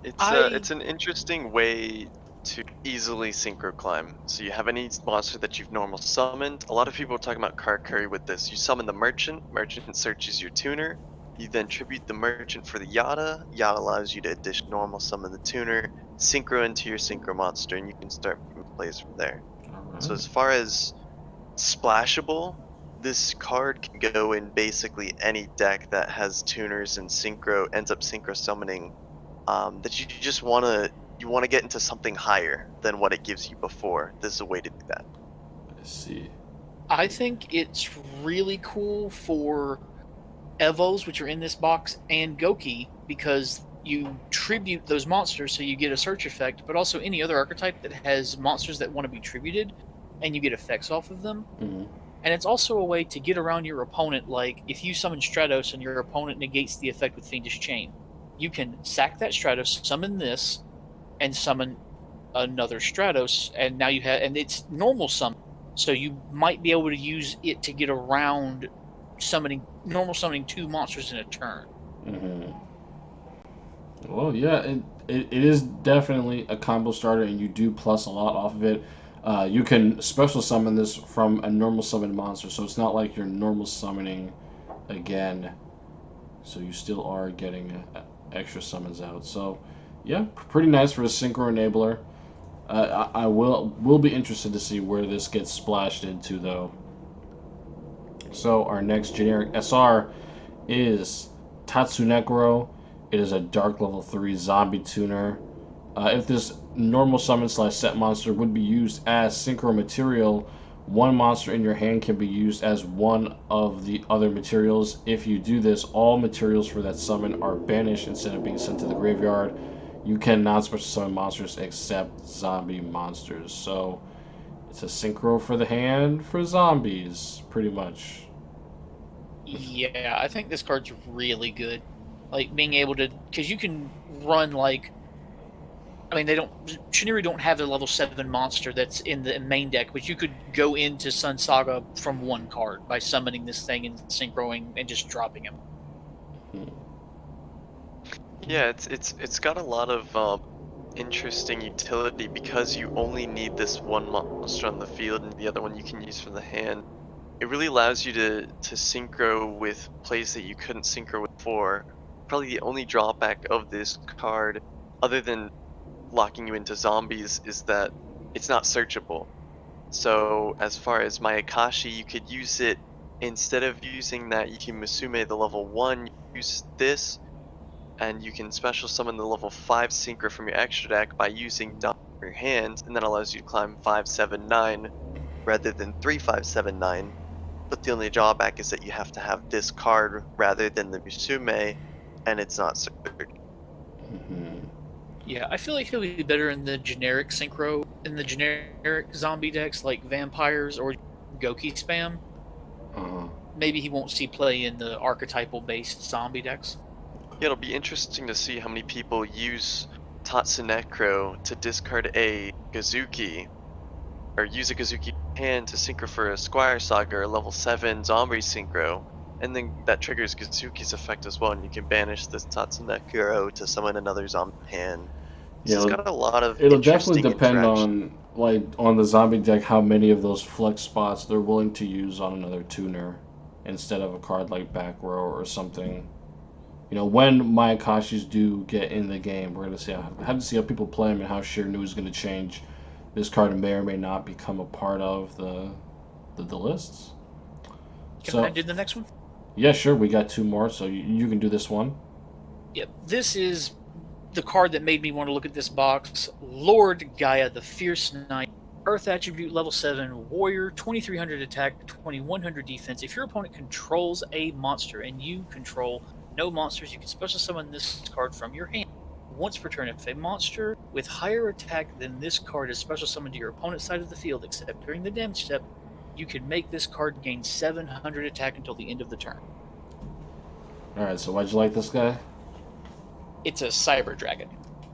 It's an interesting way to easily synchro climb. So you have any monster that you've normal summoned. A lot of people are talking about card curry with this. You summon the merchant. Merchant searches your tuner. You then tribute the merchant for the Yata. Yata allows you to addition normal summon the tuner, synchro into your synchro monster, and you can start plays from there.
All
So
right.
as far as splashable, this card can go in basically any deck that has tuners and synchro, ends up synchro summoning, that you just want to get into something higher than what it gives you before. This is a way to do that.
Let's see.
I think it's really cool for Evos, which are in this box, and Gokey, because you tribute those monsters so you get a search effect, but also any other archetype that has monsters that want to be tributed, and you get effects off of them.
Mm-hmm.
And it's also a way to get around your opponent, like if you summon Stratos and your opponent negates the effect with Fiendish Chain, you can sack that Stratos, summon this, and summon another Stratos, and now you have, and it's normal summon, so you might be able to use it to get around normal summoning two monsters in a turn.
Mm-hmm. Well, yeah, it is definitely a combo starter, and you do plus a lot off of it. You can special summon this from a normal summon monster, so it's not like you're normal summoning again. So you still are getting extra summons out. So, yeah, pretty nice for a synchro enabler. I will be interested to see where this gets splashed into, though. So our next generic SR is Tatsunekro. It is a dark level 3 zombie tuner. If this normal summon slash set monster would be used as synchro material, one monster in your hand can be used as one of the other materials. If you do this, all materials for that summon are banished instead of being sent to the graveyard. You cannot special summon monsters except zombie monsters. So it's a synchro for the hand for zombies, pretty much.
Yeah, I think this card's really good. Like being able to, because you can run like, I mean, Shiranui don't have the level 7 monster that's in the main deck, but you could go into Sun Saga from one card by summoning this thing and synchroing and just dropping him.
Yeah, it's got a lot of interesting utility because you only need this one monster on the field and the other one you can use from the hand. It really allows you to synchro with plays that you couldn't synchro with before. Probably the only drawback of this card, other than locking you into zombies, is that it's not searchable. So as far as Mayakashi, you could use it instead of using that Yukimusume the level 1, use this, and you can special summon the level 5 synchro from your extra deck by using dump from your hand, and that allows you to climb 5, 7, 9 rather than 3, 5, 7, 9. But the only drawback is that you have to have this card rather than the Musume, and it's not searched.
Mm-hmm.
Yeah, I feel like he'll be better in the generic synchro, in the generic zombie decks like vampires or Gokey spam.
Uh-huh.
Maybe he won't see play in the archetypal based zombie decks.
Yeah, it'll be interesting to see how many people use Tatsunekro to discard a Gazuki, or use a Gazuki hand to synchro for a Squire Saga or level 7 zombie synchro, and then that triggers Gazuki's effect as well, and you can banish this Tatsunekro to summon another zombie hand. So
Yeah,
it's got a lot of
it'll
interesting
definitely depend
interaction.
on like on the zombie deck, how many of those flex spots they're willing to use on another tuner instead of a card like back row or something. You know, when Mayakashis do get in the game, we're gonna see how to see how people play them and how Shiranui is gonna change. This card may or may not become a part of the lists.
Can
So
I do the next one?
yeah, sure. We got two more, so you can do this one.
Yep. This is the card that made me want to look at this box. Lord Gaia, the Fierce Knight. Earth attribute level 7, warrior, 2300 attack, 2100 defense. If your opponent controls a monster and you control no monsters, you can special summon this card from your hand. Once per turn, if a monster with higher attack than this card is special summoned to your opponent's side of the field, except during the damage step, you can make this card gain 700 attack until the end of the turn.
Alright, so why'd you like this guy?
It's a Cyber Dragon.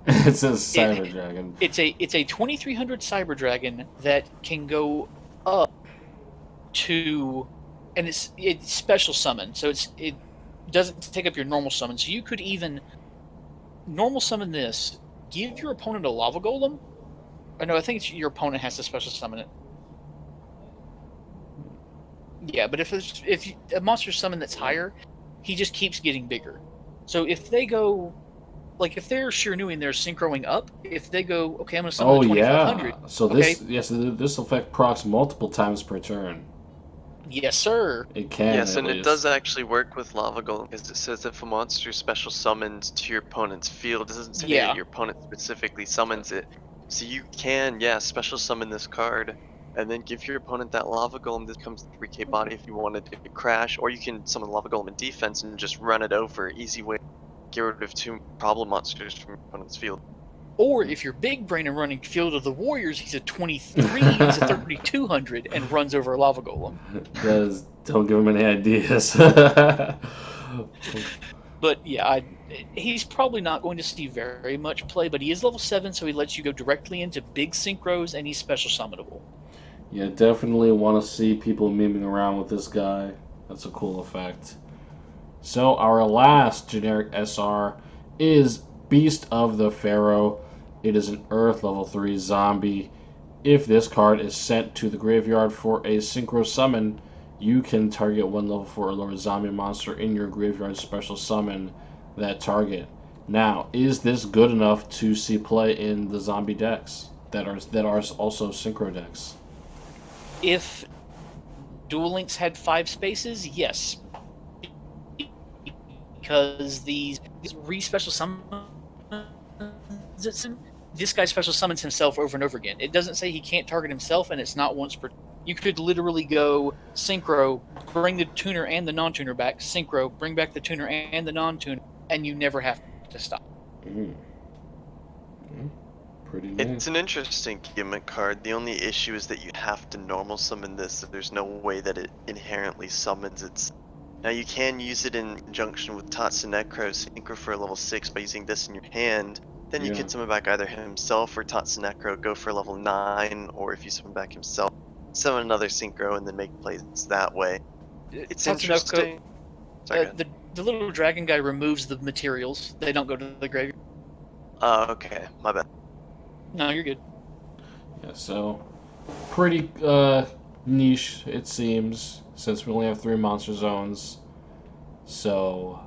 It says Cyber Dragon.
It's a 2300 Cyber Dragon that can go up to, and it's special summon, so it doesn't take up your normal summon. So you could even normal summon this, give your opponent a lava golem. I know, I think it's your opponent has to special summon it. Yeah, but if a monster summon that's higher, he just keeps getting bigger. So if they go, like if they're Shiranui and they're synchroing up, if they go, okay, I'm going to summon
Oh
the 2500.
yeah. So this this effect procs multiple times per turn.
Yes, sir.
It can.
Yes,
at
and it
least.
does actually work with Lava Golem because it says if a monster special summons to your opponent's field, it doesn't say that your opponent specifically summons it. So you can, special summon this card and then give your opponent that Lava Golem. This comes to 3k body if you wanted to crash, or you can summon Lava Golem in defense and just run it over. Easy way to get rid of 2 problem monsters from your opponent's field.
Or if you're big brain and running Field of the Warriors, he's a 23, he's a 3200 and runs over a Lava Golem.
Don't give him any ideas.
But yeah, he's probably not going to see very much play, but he is level 7, so he lets you go directly into big synchros, and he's special summonable.
Yeah, definitely want to see people memeing around with this guy. That's a cool effect. So our last generic SR is Beast of the Pharaoh. It is an Earth level 3 zombie. If this card is sent to the graveyard for a synchro summon, you can target one level 4 or lower zombie monster in your graveyard special summon that target. Now, is this good enough to see play in the zombie decks that are also synchro decks?
If Duel Links had 5 spaces, yes. Because these re-special summons, this guy special summons himself over and over again. It doesn't say he can't target himself, and it's not once per. You could literally go synchro, bring the tuner and the non-tuner back, synchro, bring back the tuner and the non-tuner, and you never have to stop.
Pretty nice.
It's an interesting gimmick card. The only issue is that you have to normal summon this. There's no way that it inherently summons its. Now you can use it in conjunction with Tatsunekro Synchro for level 6 by using this in your hand. Then you can summon back either himself or Tatsunekro, go for level 9, or if you summon back himself, summon another Synchro and then make plays that way. It's interesting. Sorry,
the little dragon guy removes the materials. They don't go to the graveyard.
Oh, okay. My bad.
No, you're good.
Yeah, so pretty niche it seems, since we only have 3 monster zones. So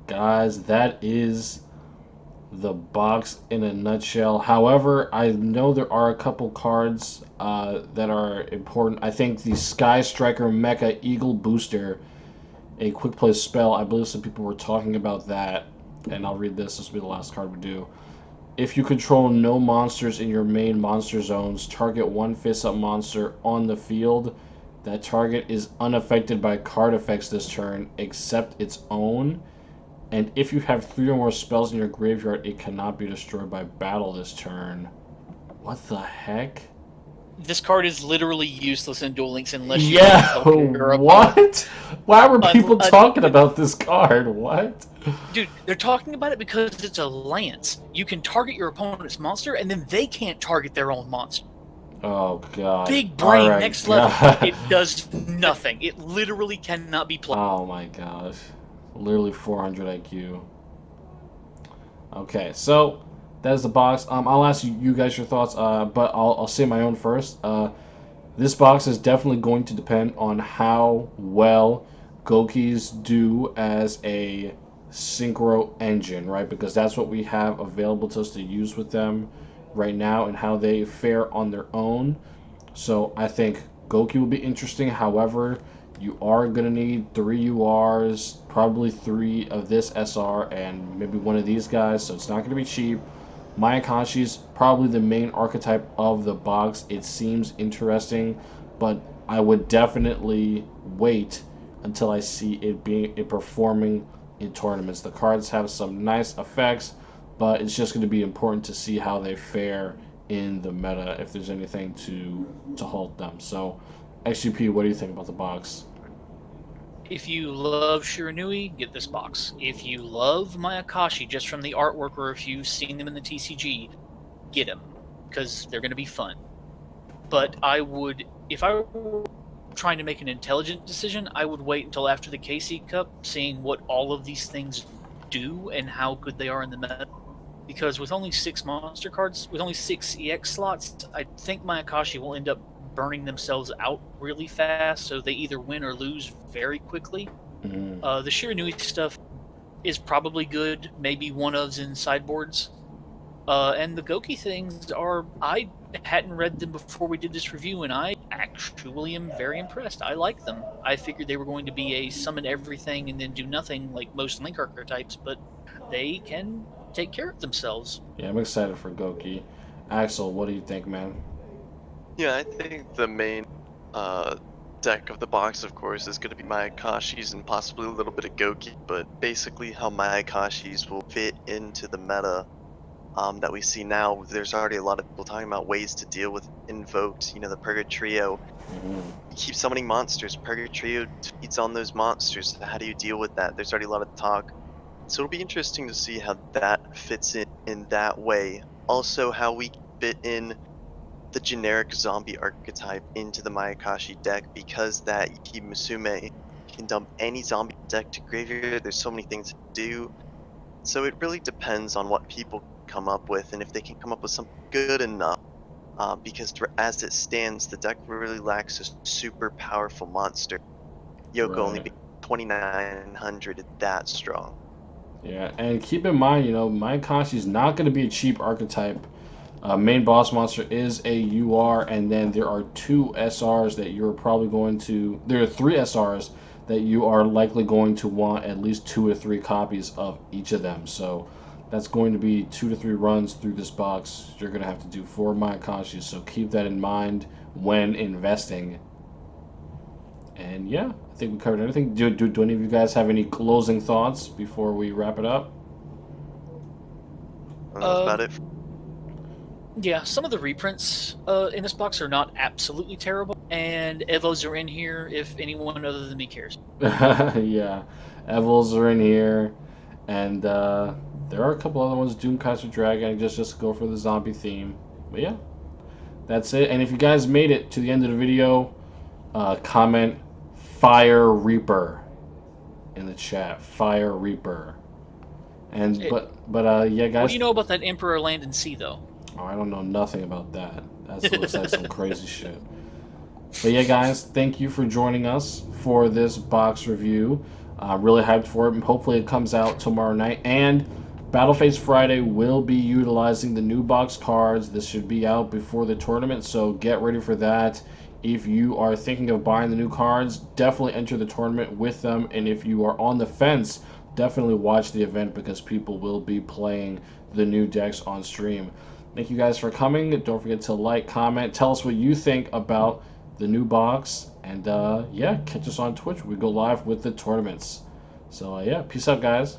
guys, that is the box in a nutshell. However, I know there are a couple cards that are important. I think the Sky Striker Mecha Eagle Booster, a quick play spell. I believe some people were talking about that, and I'll read this. This will be the last card we do. If you control no monsters in your main monster zones, target one face-up monster on the field. That target is unaffected by card effects this turn, except its own. And if you have 3 or more spells in your graveyard, it cannot be destroyed by battle this turn. What the heck?
This card is literally useless in Duel Links unless you
what? Why were people talking about this card? What?
Dude, they're talking about it because it's a lance. You can target your opponent's monster, and then they can't target their own monster.
Oh, God.
Big brain,
right,
next level. It does nothing. It literally cannot be played.
Oh, my gosh. Literally 400 IQ. Okay, so that is the box. I'll ask you guys your thoughts, but I'll say my own first. This box is definitely going to depend on how well Gokeys do as a synchro engine, right? Because that's what we have available to us to use with them right now, and how they fare on their own. So I think Gokey will be interesting. However, you are going to need 3 URs, probably 3 of this SR, and maybe one of these guys, so it's not going to be cheap. Mayakashi's probably the main archetype of the box. It seems interesting, but I would definitely wait until I see it performing in tournaments. The cards have some nice effects, but it's just going to be important to see how they fare in the meta if there's anything to halt them. So, XGP, what do you think about the box?
If you love Shiranui, get this box. If you love Mayakashi just from the artwork, or if you've seen them in the TCG, get them, because they're going to be fun. But I would, if I were trying to make an intelligent decision, I would wait until after the KC Cup, seeing what all of these things do and how good they are in the meta. Because with only 6 monster cards, with only 6 EX slots, I think Mayakashi will end up burning themselves out really fast, so they either win or lose very quickly. The Shiranui stuff is probably good, maybe one-ofs in sideboards. And the Gokey things are, I hadn't read them before we did this review, and I actually am very impressed. I like them. I figured they were going to be a summon everything and then do nothing like most Link archetypes, but they can take care of themselves.
Yeah, I'm excited for Gokey. Axel, what do you think, man?
Yeah, I think the main deck of the box, of course, is going to be Mayakashi's and possibly a little bit of Gokey, but basically how Mayakashi's will fit into the meta that we see now. There's already a lot of people talking about ways to deal with invoked, you know, the Purgatrio. You keep summoning monsters, Purgatrio feeds on those monsters. How do you deal with that? There's already a lot of talk. So it'll be interesting to see how that fits in that way. Also, how we fit in the generic zombie archetype into the Mayakashi deck, because that Yuki Musume can dump any zombie deck to graveyard. There's so many things to do. So it really depends on what people come up with, and if they can come up with something good enough. Because as it stands, the deck really lacks a super powerful monster. Yoko only being 2,900 that strong.
Yeah, and keep in mind, Mayakashi's not going to be a cheap archetype. Main boss monster is a UR, and then there are 2 SRs that you're probably going to. There are 3 SRs that you are likely going to want at least 2 or 3 copies of each of them. So that's going to be 2 to 3 runs through this box you're going to have to do for Mayakashi. So keep that in mind when investing. And yeah, I think we covered everything. Do any of you guys have any closing thoughts before we wrap it up?
That's about it.
Yeah, some of the reprints in this box are not absolutely terrible, and Evos are in here if anyone other than me cares.
Yeah, Evils are in here, and there are a couple other ones. Doomcaster Dragon, just go for the zombie theme. But yeah, that's it. And if you guys made it to the end of the video, comment Fire Reaper in the chat. Fire Reaper. And yeah, guys.
What do you know about that Emperor Land and Sea, though?
Oh, I don't know nothing about that. That looks like some crazy shit. But yeah, guys, thank you for joining us for this box review. Really hyped for it. Hopefully it comes out tomorrow night. And Battle Phase Friday will be utilizing the new box cards. This should be out before the tournament, so get ready for that. If you are thinking of buying the new cards, definitely enter the tournament with them. And if you are on the fence, definitely watch the event, because people will be playing the new decks on stream. Thank you guys for coming. Don't forget to like, comment, tell us what you think about the new box, and yeah, catch us on Twitch. We go live with the tournaments. So yeah, peace out, guys.